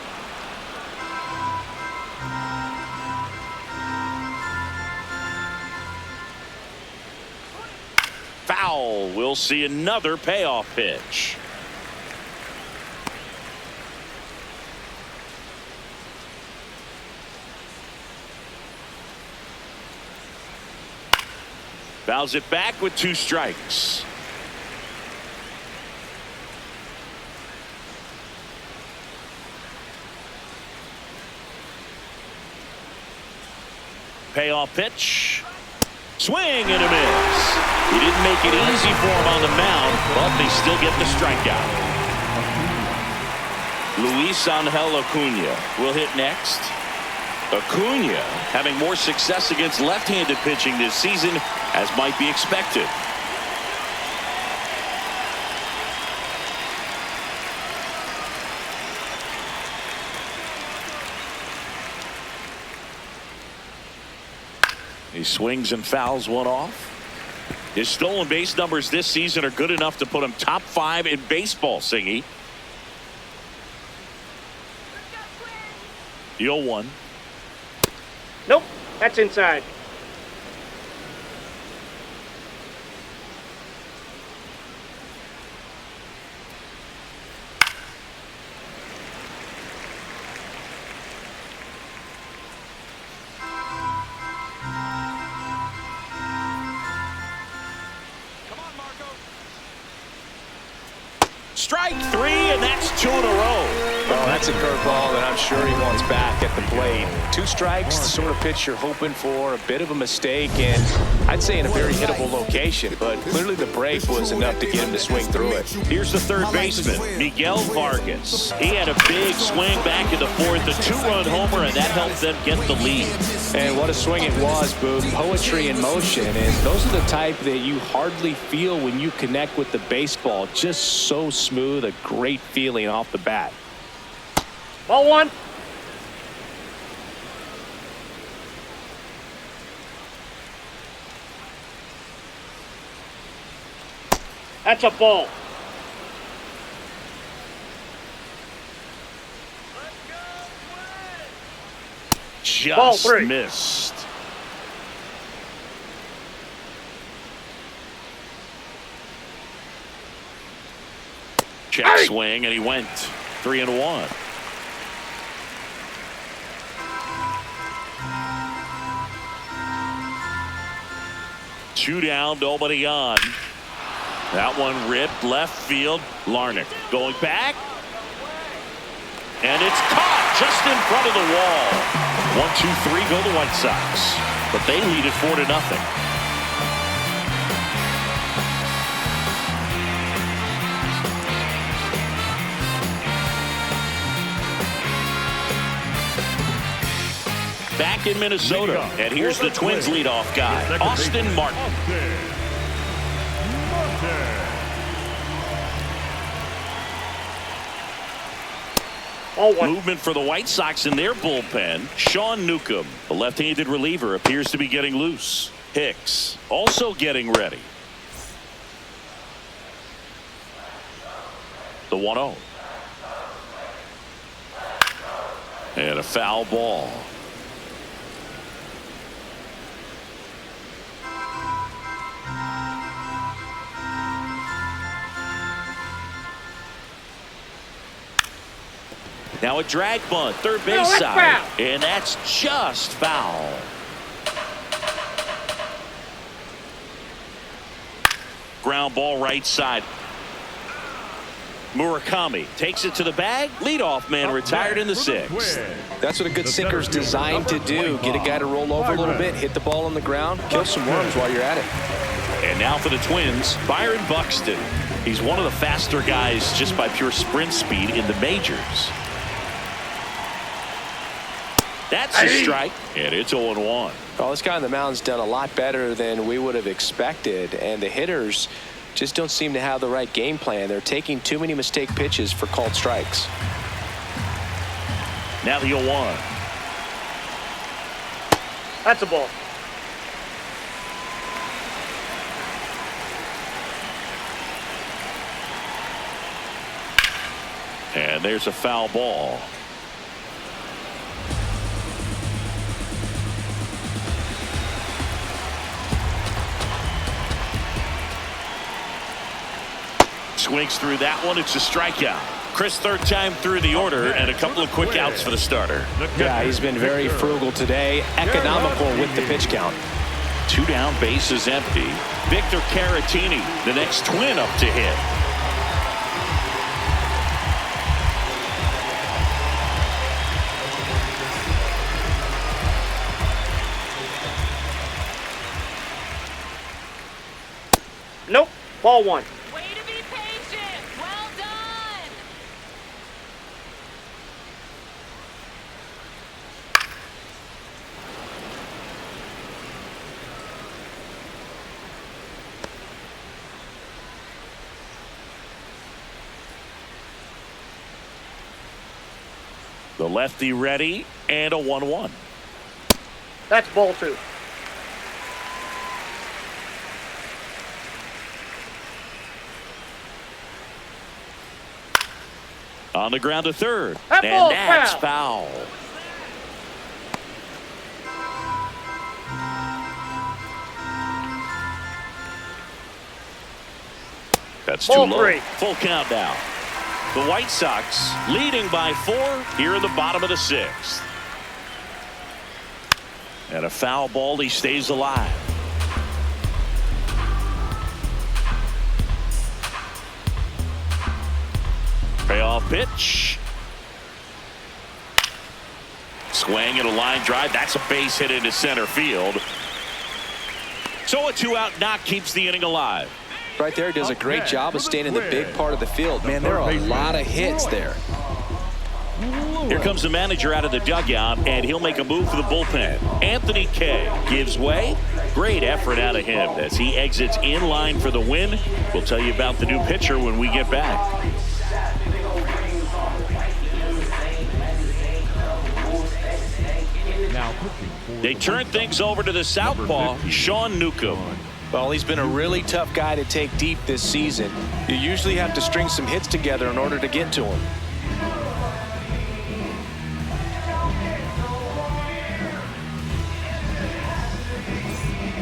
Foul. We'll see another payoff pitch. Fouls it back with 2 strikes. Payoff pitch. Swing and a miss. He didn't make it easy for him on the mound, but they still get the strikeout. Luis Angel Acuna will hit next. Acuna having more success against left-handed pitching this season, as might be expected. He swings and fouls one off. His stolen base numbers this season are good enough to put him top 5 in baseball, Singy. 0-1. Nope, that's inside. Strike 3, and that's 2 in a row. Well, that's a curveball that I'm sure he wants back at the plate. 2 strikes, the sort of pitch you're hoping for, a bit of a mistake, and I'd say in a very hittable location, but clearly the break was enough to get him to swing through it. Here's the third baseman, Miguel Vargas. He had a big swing back in the 4th, a 2-run homer, and that helped them get the lead. And what a swing it was, Boog. Poetry in motion, and those are the type that you hardly feel when you connect with the baseball. Just so smooth, a great feeling off the bat. Ball 1. That's a ball. Ball Just 3. missed. Check swing, and he went 3-1. Two down, nobody on. That one ripped left field. Larnach going back. And it's caught just in front of the wall. 1-2-3 go the White Sox. But they lead it 4-0. Back in Minnesota, and here's the Twins leadoff guy, Austin Martin. Movement for the White Sox in their bullpen. Sean Newcomb, the left-handed reliever, appears to be getting loose. Hicks also getting ready. The 1-0. And a foul ball. Now a drag bunt, third base that's side. foul. And that's just foul. Ground ball right side. Murakami takes it to the bag. Leadoff man retired in the sixth. That's what a good sinker's designed to do. Get a guy to roll over a little bit, hit the ball on the ground, kill some worms while you're at it. And now for the Twins, Byron Buxton. He's one of the faster guys just by pure sprint speed in the majors. That's a strike, and it's 0-1. Well, this guy on the mound's done a lot better than we would have expected, and the hitters just don't seem to have the right game plan. They're taking too many mistake pitches for called strikes. Now the 0-1. That's a ball. And there's a foul ball. Swings through that one. It's a strikeout. Chris, third time through the order, and a couple of quick outs for the starter. Yeah, he's been very frugal today. Economical with the pitch count. 2 down, bases empty. Victor Caratini, the next Twin up to hit. Nope. Ball 1. Way to be patient. Well done. The lefty ready, and a 1-1. That's ball 2. On the ground to third. That And ball's that's foul. foul. That's too Ball low. 3. Full count now. The White Sox leading by 4 here in the bottom of the 6th. And a foul ball. He stays alive. Payoff pitch. Swing and a line drive. That's a base hit into center field. So a 2-out knock keeps the inning alive. Right there, does a great job of staying in the big part of the field. Man, there are a lot of hits there. Here comes the manager out of the dugout, and he'll make a move for the bullpen. Anthony Kay gives way. Great effort out of him as he exits in line for the win. We'll tell you about the new pitcher when we get back. They turn things over to the southpaw, Sean Newcomb. Well, he's been a really tough guy to take deep this season. You usually have to string some hits together in order to get to him.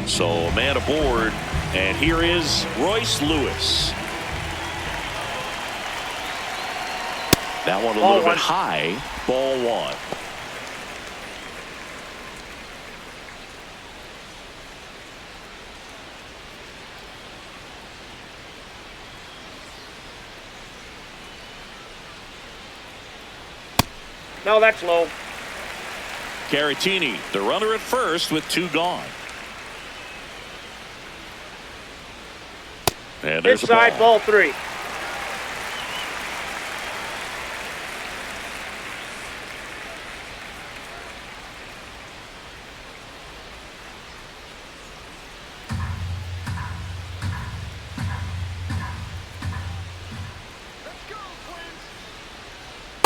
So a man aboard, and here is Royce Lewis. That one a little bit high. Ball 1. No, that's low. Caratini, the runner at first with 2 gone. And there's Inside, a ball. ball 3.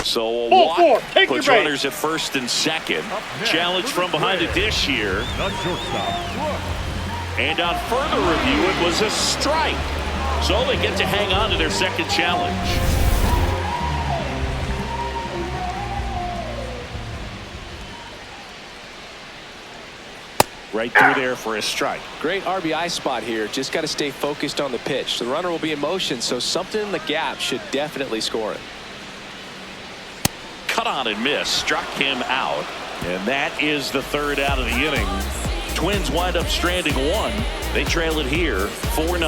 So a Ball walk 4. Take puts your base. runners at first and second. Challenge from behind the dish here. The shortstop. And on further review, it was a strike. So they get to hang on to their second challenge. Right through there for a strike. Great RBI spot here. Just got to stay focused on the pitch. The runner will be in motion, so something in the gap should definitely score it. cut on and miss, struck him out. And that is the third out of the inning. Twins wind up stranding one. They trail it here 4-0.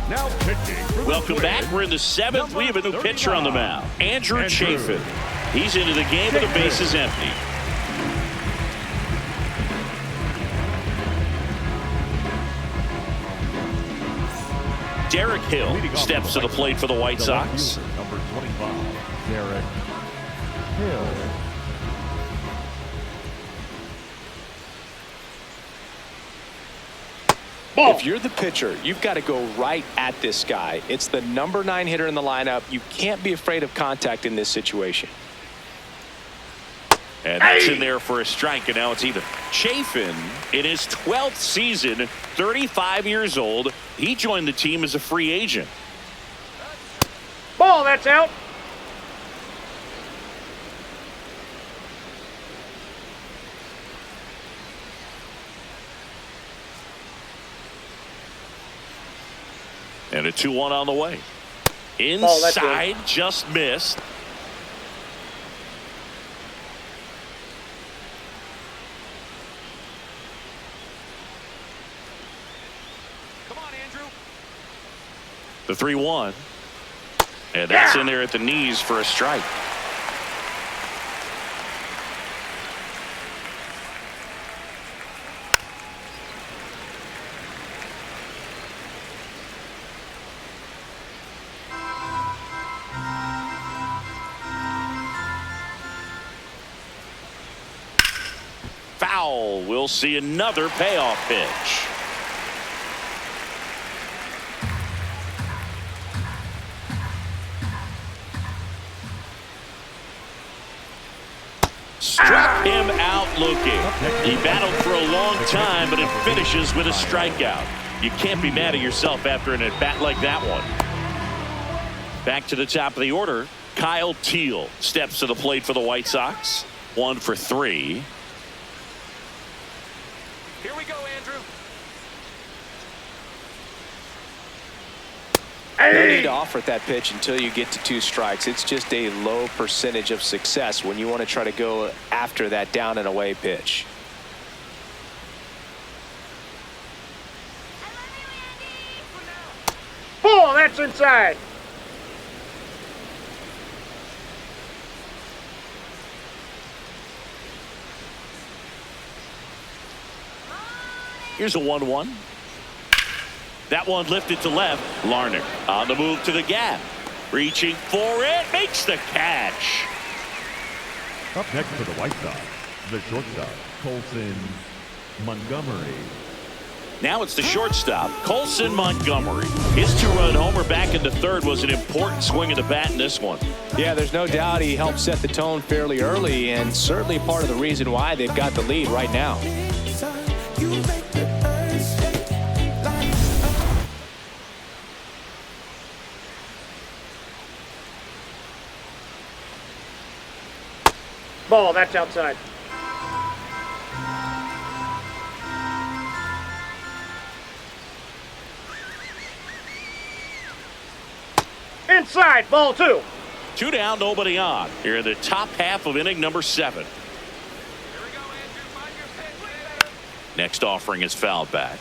Now pitching for the Welcome back. Twins, We're in the seventh. We have a new number pitcher on the 35, mound. Andrew Chafin. He's into the game with the bases empty. Derek Hill steps to the plate for the White Sox. Number 25, Derek Hill. If you're the pitcher, you've got to go right at this guy. It's the number 9 hitter in the lineup. You can't be afraid of contact in this situation. And that's in there for a strike, and now it's even. Chafin, in his 12th season, 35 years old. He joined the team as a free agent. Ball, that's out. And a 2-1 on the way. Oh, that's Inside, just missed. Come on, Andrew. The 3-1. And that's in there at the knees for a strike. Foul. We'll see another payoff pitch. Struck him out looking. He battled for a long time, but it finishes with a strikeout. You can't be mad at yourself after an at-bat like that one. Back to the top of the order. Kyle Teal steps to the plate for the White Sox. 1 for 3. Here we go, Andrew. No need to offer at that pitch until you get to 2 strikes. It's just a low percentage of success when you want to try to go after that down and away pitch. Ball, that's inside. Here's a 1-1. That one lifted to left. Larner on the move to the gap. Reaching for it. Makes the catch. Up next for the White Sox, the shortstop, Colson Montgomery. Now it's the shortstop, Colson Montgomery. His 2-run homer back in the third was an important swing of the bat in this one. Yeah, there's no doubt he helped set the tone fairly early, and certainly part of the reason why they've got the lead right now. Ball, that's outside. Inside, ball 2. 2 down, nobody on. Here in the top half of inning number 7. Next offering is fouled back.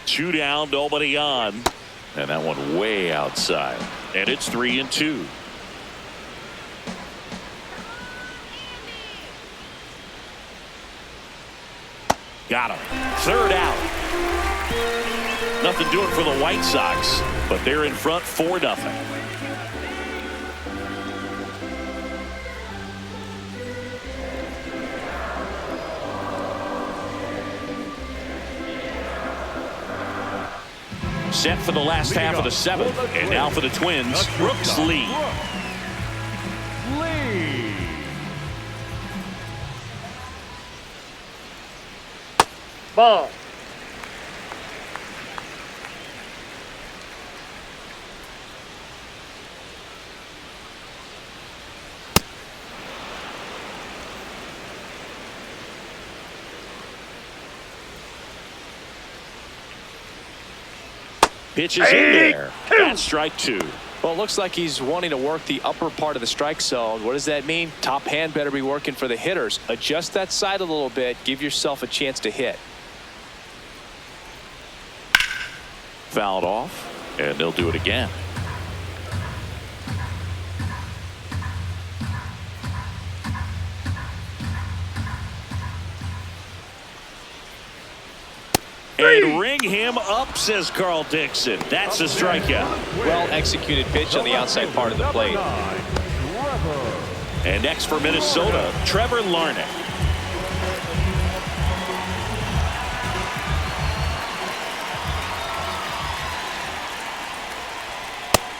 Two down, nobody on. And that one way outside. And it's 3-2. Got him. Third out. Nothing doing for the White Sox, but they're in front 4-0. Set for the last half of the 7th. And now for the Twins, Brooks Lee. Ball. Pitch is in there. That's strike 2. Well, it looks like he's wanting to work the upper part of the strike zone. What does that mean? Top hand better be working for the hitters. Adjust that side a little bit. Give yourself a chance to hit. Fouled off, and they'll do it again. And ring him up, says Carl Dixon. That's a strikeout. Well executed pitch on the outside part of the plate. And next for Minnesota, Trevor Larnach.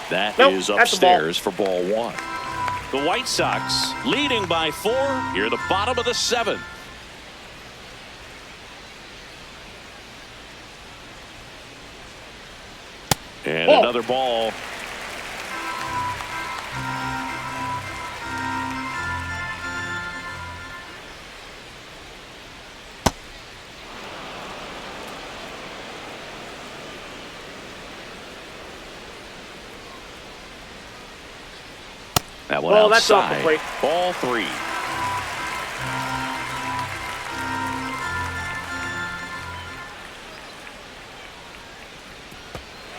That is upstairs for ball 1. The White Sox leading by 4 here at the bottom of the 7th. And another ball. That one outside. That's off the plate. Ball 3.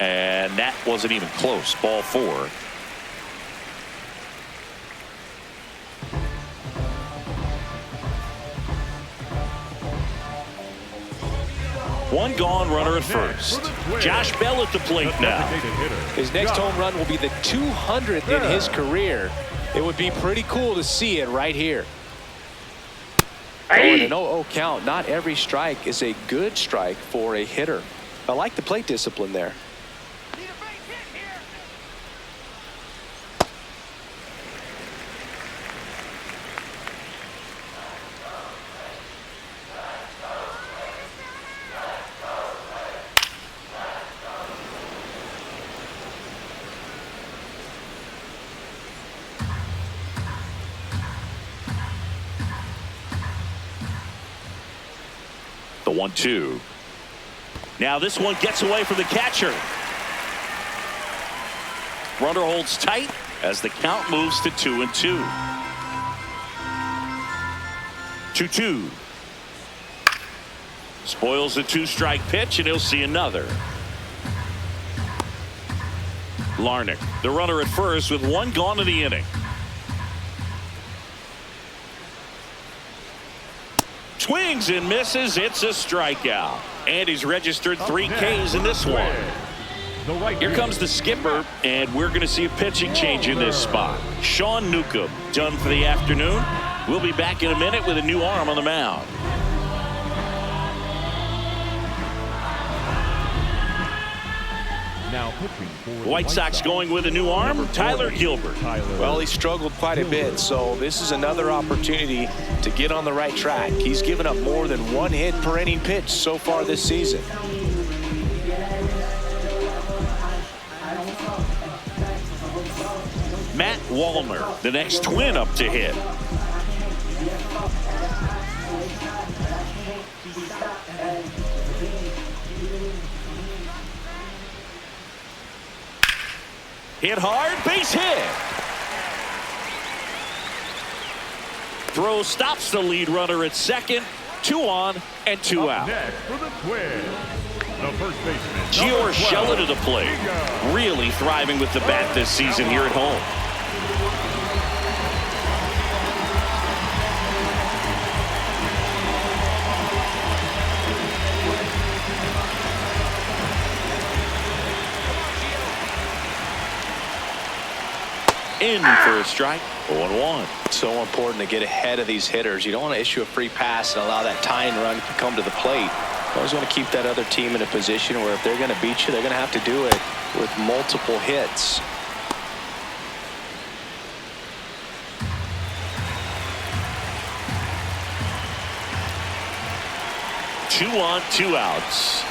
And that wasn't even close. Ball 4. One gone, runner at first. Josh Bell at the plate now. His next home run will be the 200th in his career. It would be pretty cool to see it right here. Oh, and an 0-0 count. Not every strike is a good strike for a hitter. I like the plate discipline there. The 1-2. Now this one gets away from the catcher. Runner holds tight as the count moves to 2-2. 2-2. Spoils the 2-strike pitch, and he'll see another. Larnach, the runner at first with one gone in the inning. Swings and misses. It's a strikeout. And he's registered 3 Ks in this one. Here comes the skipper, and we're going to see a pitching change in this spot. Sean Newcomb done for the afternoon. We'll be back in a minute with a new arm on the mound. Now pitching for the White Sox going with a new arm, Tyler Gilbert. Well, he struggled quite a bit, so this is another opportunity to get on the right track. He's given up more than 1 hit per inning pitch so far this season. Matt Wallner, the next Twin up to hit. Hit hard, base hit. Throw stops the lead runner at second. 2 on and 2 out. Next for the Twins, the first baseman, Gio Urshela to the plate. Really thriving with the bat this season here at home. In for a strike. 0-1. So important to get ahead of these hitters. You don't want to issue a free pass and allow that tying run to come to the plate. You always want to keep that other team in a position where if they're going to beat you, they're going to have to do it with multiple hits. 2 on, 2 outs.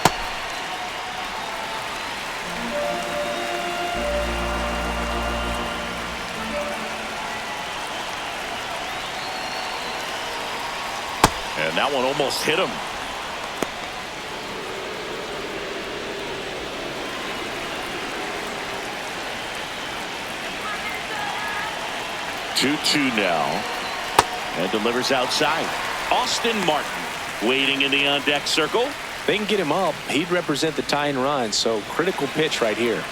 And that one almost hit him. Two now, and delivers outside. Austin Martin waiting in the on-deck circle. If they can get him up, he'd represent the tying run, so critical pitch right here.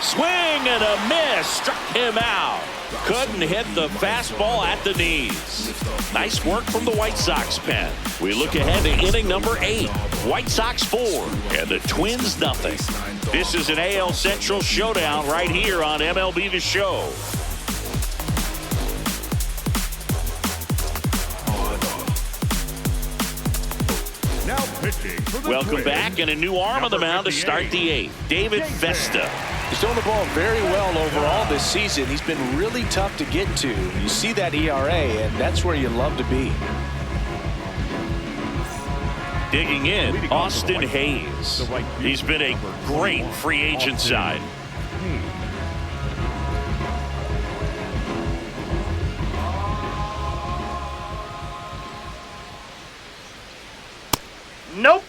Swing and a miss, struck him out. Couldn't hit the fastball at the knees. Nice work from the White Sox pen. We look ahead to inning number 8. White Sox 4 and the Twins nothing. This is an AL Central showdown right here on MLB The Show. Now pitching for the Welcome Twins, back, and a new arm on the mound to start the 8th. David Vesta. He's thrown the ball very well overall this season. He's been really tough to get to. You see that ERA, and that's where you love to be. Digging in, Austin Hayes. He's been a great free agent sign. Nope.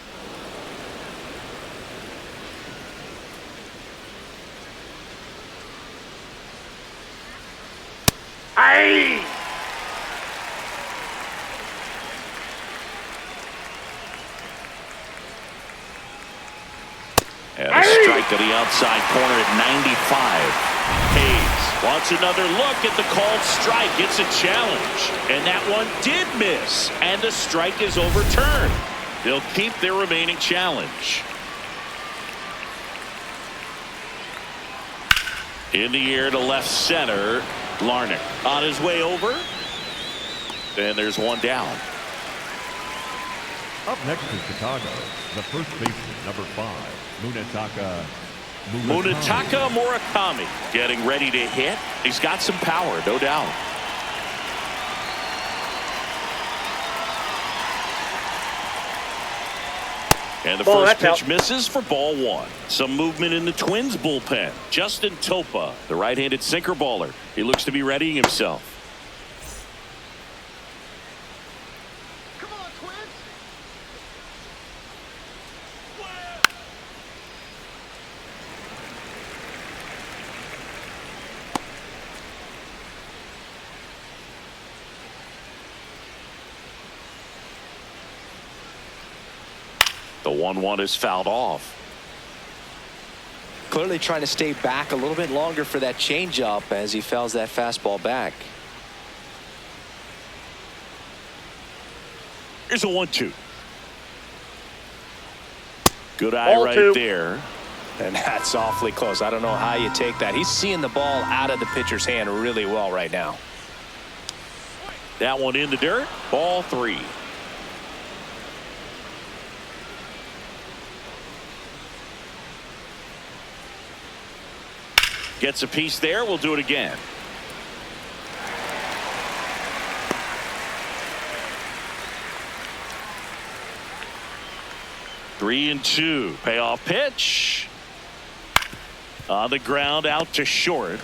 Aye. And a strike to the outside corner at 95. Hayes wants another look at the called strike. It's a challenge. And that one did miss. And the strike is overturned. They'll keep their remaining challenge. In the air to left center. Larnach on his way over. And there's one down. Up next is Chicago, the first baseman, number 5, Munetaka Murakami getting ready to hit. He's got some power, no doubt. And the first pitch misses for ball 1. Some movement in the Twins bullpen. Justin Topa, the right-handed sinker baller. He looks to be readying himself. The 1-1 is fouled off. Clearly trying to stay back a little bit longer for that changeup as he fouls that fastball back. Here's a 1-2. Good eye Ball right 2. there. And that's awfully close. I don't know how you take that. He's seeing the ball out of the pitcher's hand really well right now. That one in the dirt. Ball 3. Gets a piece there. We'll do it again. Three and 2. Payoff pitch. On the ground, out to short.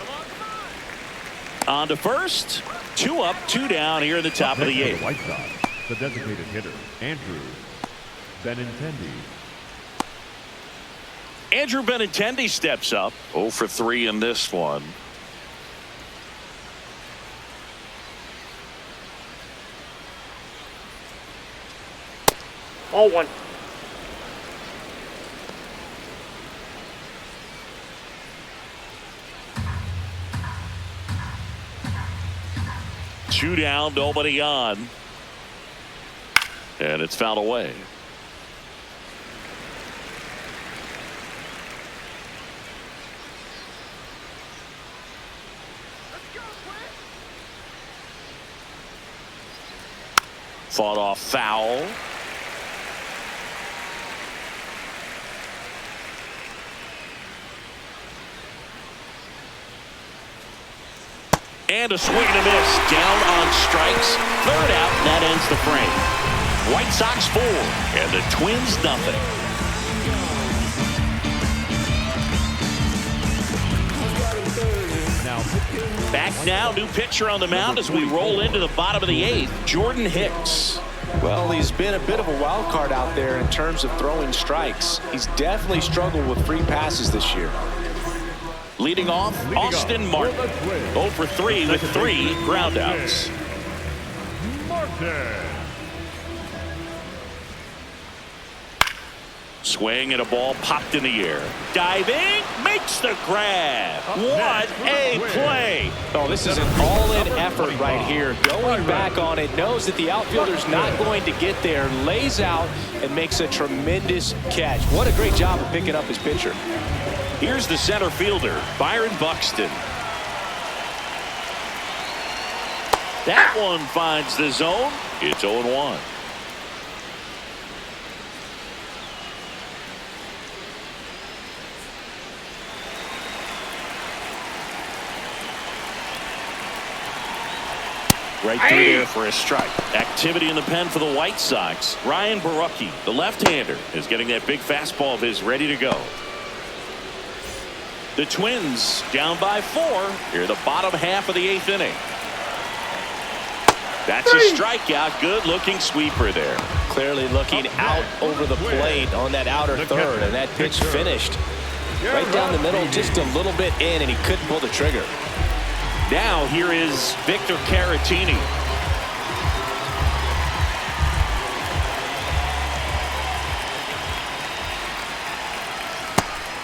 On to first. 2 up, 2 down here in the top of the 8th. White Sox, the designated hitter, Andrew Benintendi. Andrew Benintendi steps up. 0 for 3 in this one. Ball 1. Two down, nobody on. And it's fouled away. Fought off foul. And a swing and a miss. Down on strikes. Third out, and that ends the frame. White Sox 4 and the Twins nothing. Back now, new pitcher on the mound as we roll into the bottom of the 8th, Jordan Hicks. Well, he's been a bit of a wild card out there in terms of throwing strikes. He's definitely struggled with free passes this year. Leading off, Austin Martin. 0 for 3 with 3 groundouts. Martin. Swing and a ball popped in the air. Diving, makes the grab. What a play. Oh, this is an all-in effort right here. Going back on it, knows that the outfielder's not going to get there, lays out, and makes a tremendous catch. What a great job of picking up his pitcher. Here's the center fielder, Byron Buxton. That one finds the zone. It's 0-1. Right through there for a strike. Activity in the pen for the White Sox. Ryan Borucki, the left-hander, is getting that big fastball of his ready to go. The Twins down by 4 here, the bottom half of the 8th inning. That's a strikeout. Good-looking sweeper there. Clearly looking out over the plate on that outer third, and that pitch finished right down the middle, just a little bit in, and he couldn't pull the trigger. Now here is Victor Caratini.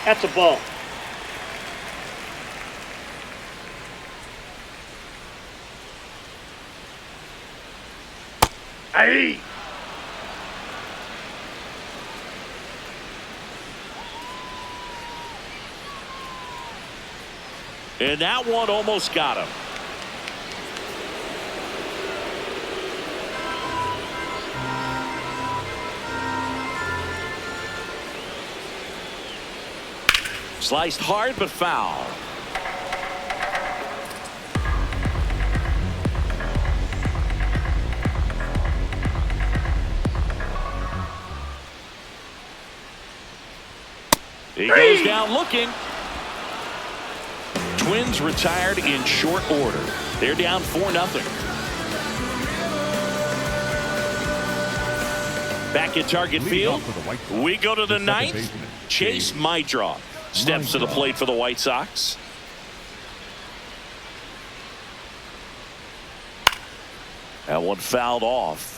That's a ball. Aye. And that one almost got him. Sliced hard but foul. He goes down looking. Twins retired in short order. They're down 4-0. Back at Target Field, we go to the 9th. Chase Mydroff steps to the plate for the White Sox. That one fouled off.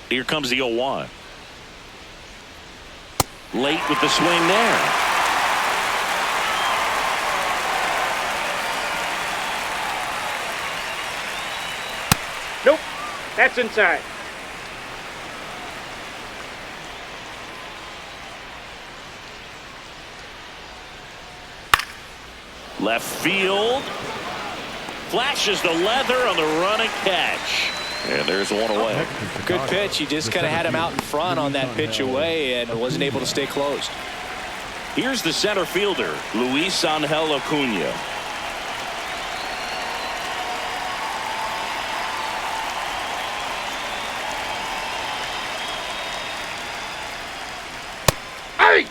Here comes the 0-1. Late with the swing there. Nope. That's inside. Left field. Flashes the leather on the running catch. And there's one away. Good pitch. He just kind of had him out in front on that pitch away and wasn't able to stay closed. Here's the center fielder, Luis Angel Acuna. Hey!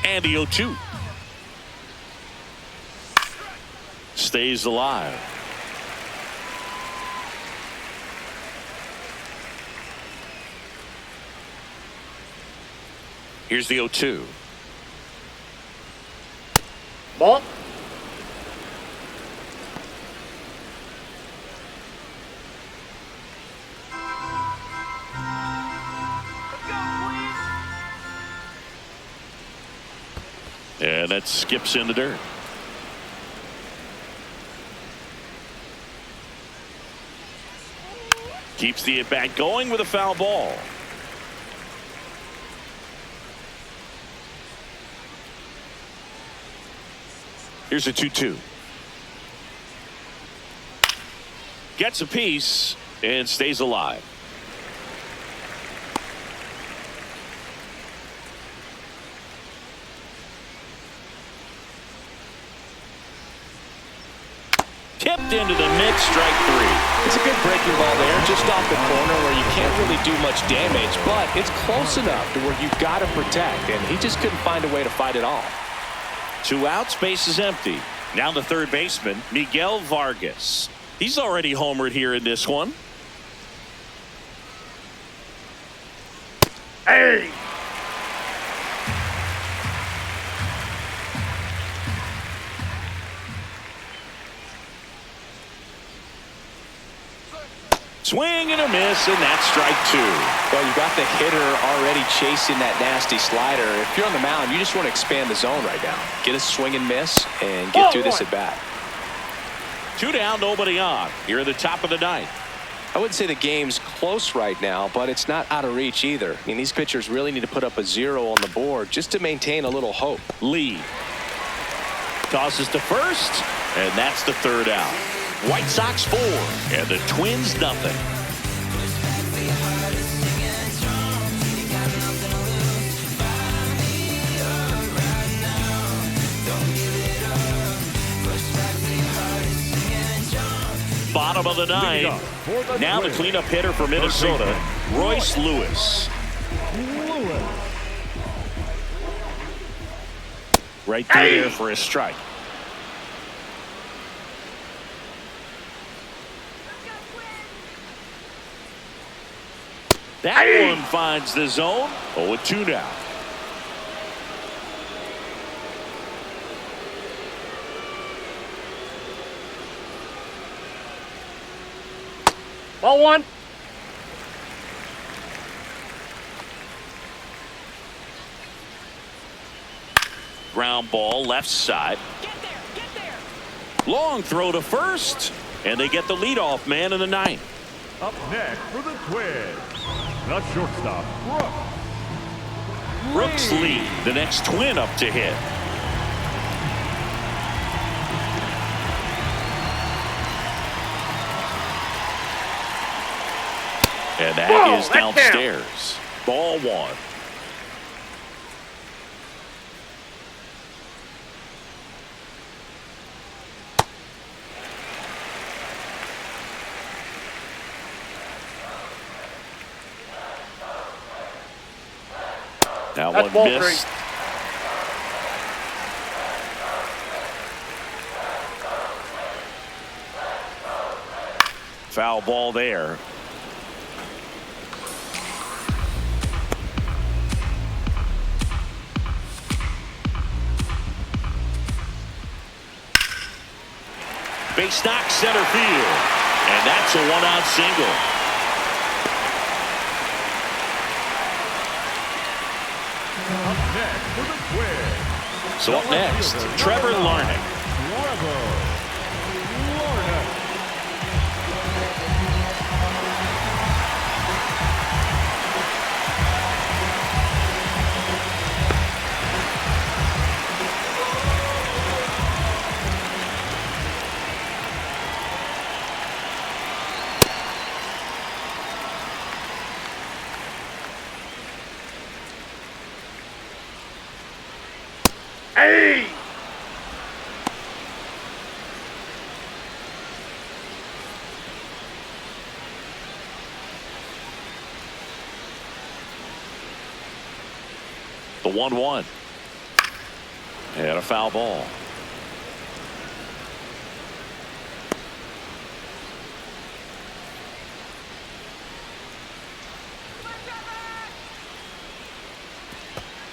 And the 0-2. Stays alive. Here's the 0-2. Ball. And that skips in the dirt. Keeps the at-bat going with a foul ball. Here's a 2-2. Gets a piece and stays alive. Tipped into the mid, strike 3. It's a good breaking ball there, just off the corner where you can't really do much damage, but it's close enough to where you've got to protect, and he just couldn't find a way to fight it off. 2 outs, base is empty. Now the third baseman, Miguel Vargas. He's already homered here in this one. Hey! Swing and a miss, and that's strike 2. Well, you got the hitter already chasing that nasty slider. If you're on the mound, you just want to expand the zone right now. Get a swing and miss and get through this at bat. 2 down, nobody on. Here at the top of the ninth. I wouldn't say the game's close right now, but it's not out of reach either. I mean, these pitchers really need to put up a 0 on the board just to maintain a little hope. Lee tosses to first, and that's the 3rd out. White Sox 4 and the Twins nothing. Bottom of the 9th. Now the cleanup hitter for Minnesota, Royce Lewis. Right through there for a strike. That one finds the zone. 0-2 now. Ball 1. Ground ball left side. Get there. Long throw to first. And they get the leadoff man in the 9th. Up next for the Twins, the shortstop, Brooks Lee, the next Twin up to hit. And that is downstairs. Ball 1. That That's one ball missed. 3. Foul ball there. Base knock center field. And that's a 1-out single. up next for the Twins. So up next, Trevor Larnach. Hey! The 1-1. And a foul ball.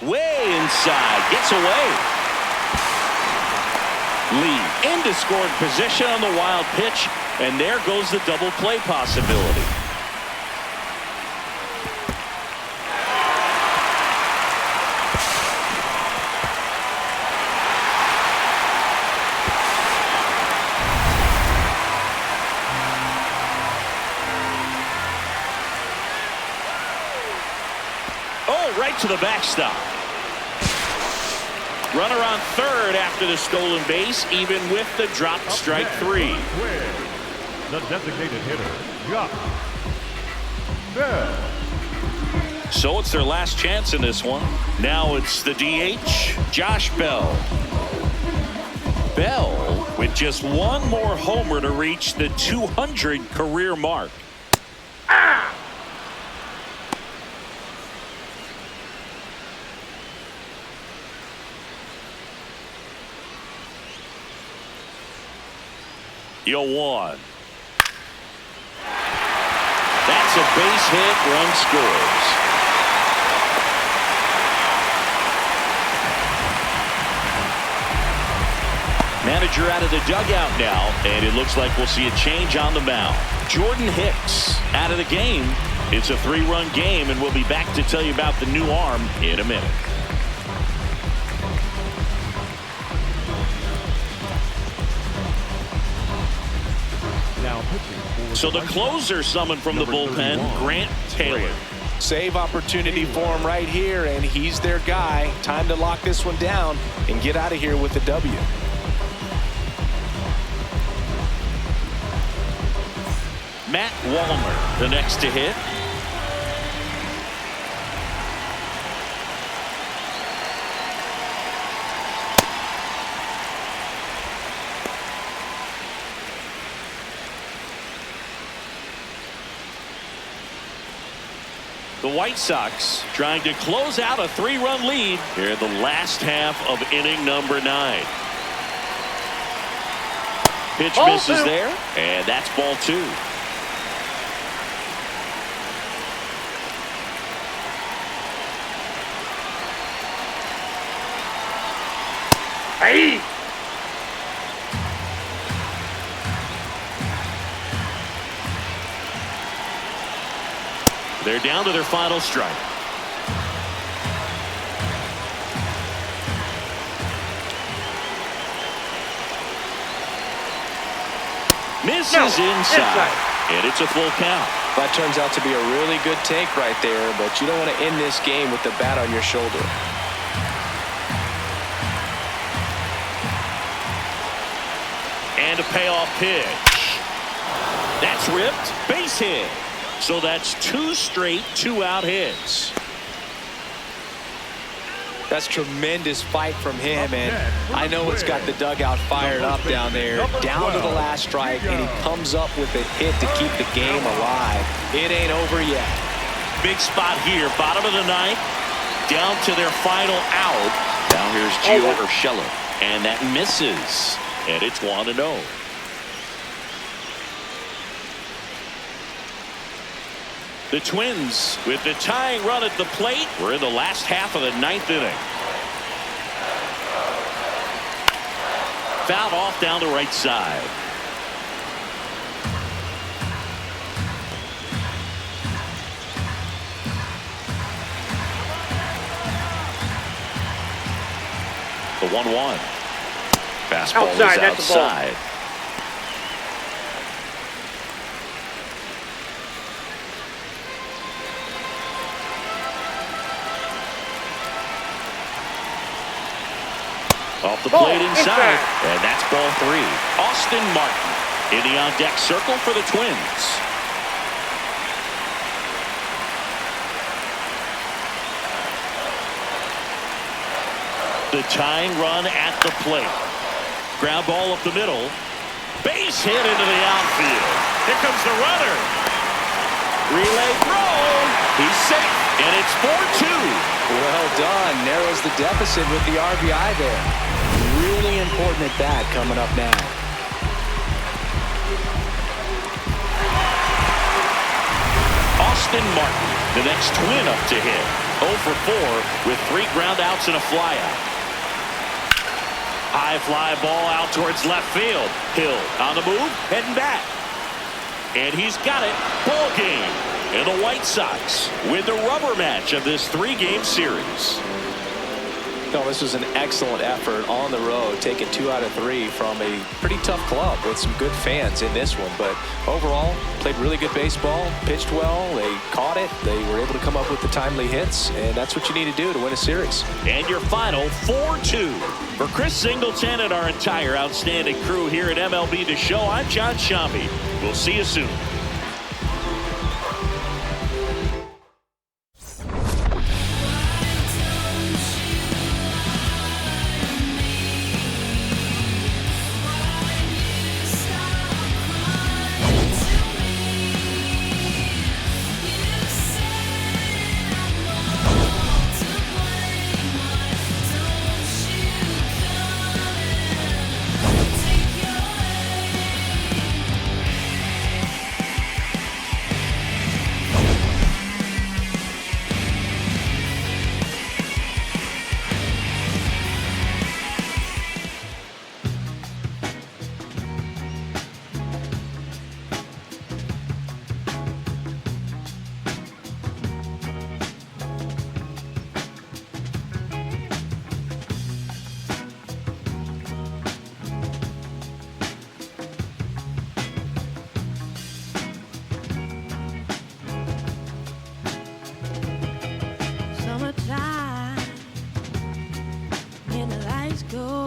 Way inside. Gets away. Lee into scoring position on the wild pitch. And there goes the double play possibility. to the backstop. Runner on third after the stolen base, even with the dropped strike three. The designated hitter, Josh Bell. So it's their last chance in this one. Now it's the DH, Josh Bell. Bell with just one more homer to reach the 200 career mark. Ah! one. That's a base hit, run scores. Manager out of the dugout now, and it looks like we'll see a change on the mound. Jordan Hicks out of the game. It's a 3-run game, and we'll be back to tell you about the new arm in a minute. So the closer summoned from the bullpen, Grant Taylor. Save opportunity for him right here, and he's their guy. Time to lock this one down and get out of here with the W. Matt Wallner, the next to hit. The White Sox trying to close out a 3-run lead here in the last half of inning number 9. Pitch misses there, and that's ball 2. Hey! They're down to their final strike. Misses inside. And it's a full count. That turns out to be a really good take right there, but you don't want to end this game with the bat on your shoulder. And a payoff pitch. That's ripped. Base hit. So that's 2 straight 2-out hits. That's tremendous fight from him, and I know it's got the dugout fired up down there. Down to the last strike, and he comes up with a hit to keep the game alive. It ain't over yet. Big spot here. Bottom of the 9th. Down to their final out. Now here's Gio Urshela. And that misses. And it's 1-0. The Twins with the tying run at the plate. We're in the last half of the 9th inning. Fouled off down the right side. The 1-1. Fastball is outside. Off the plate inside, and that's ball 3. Austin Martin in the on-deck circle for the Twins. The tying run at the plate. Ground ball up the middle. Base hit into the outfield. Here comes the runner. Relay throw. He's safe, and it's 4-2. Well done. Narrows the deficit with the RBI there. Really important at bat coming up now. Austin Martin, the next Twin up to hit. 0 for 4 with 3 ground outs and a flyout. High fly ball out towards left field. Hill on the move, heading back. And he's got it. Ball game. And the White Sox win the rubber match of this 3-game series. No, this was an excellent effort on the road, taking 2 out of 3 from a pretty tough club with some good fans in this one. But overall, played really good baseball, pitched well, they caught it, they were able to come up with the timely hits, and that's what you need to do to win a series. And your final 4-2. For Chris Singleton and our entire outstanding crew here at MLB The Show, I'm John Shambi. We'll see you soon. Summertime, and the lights go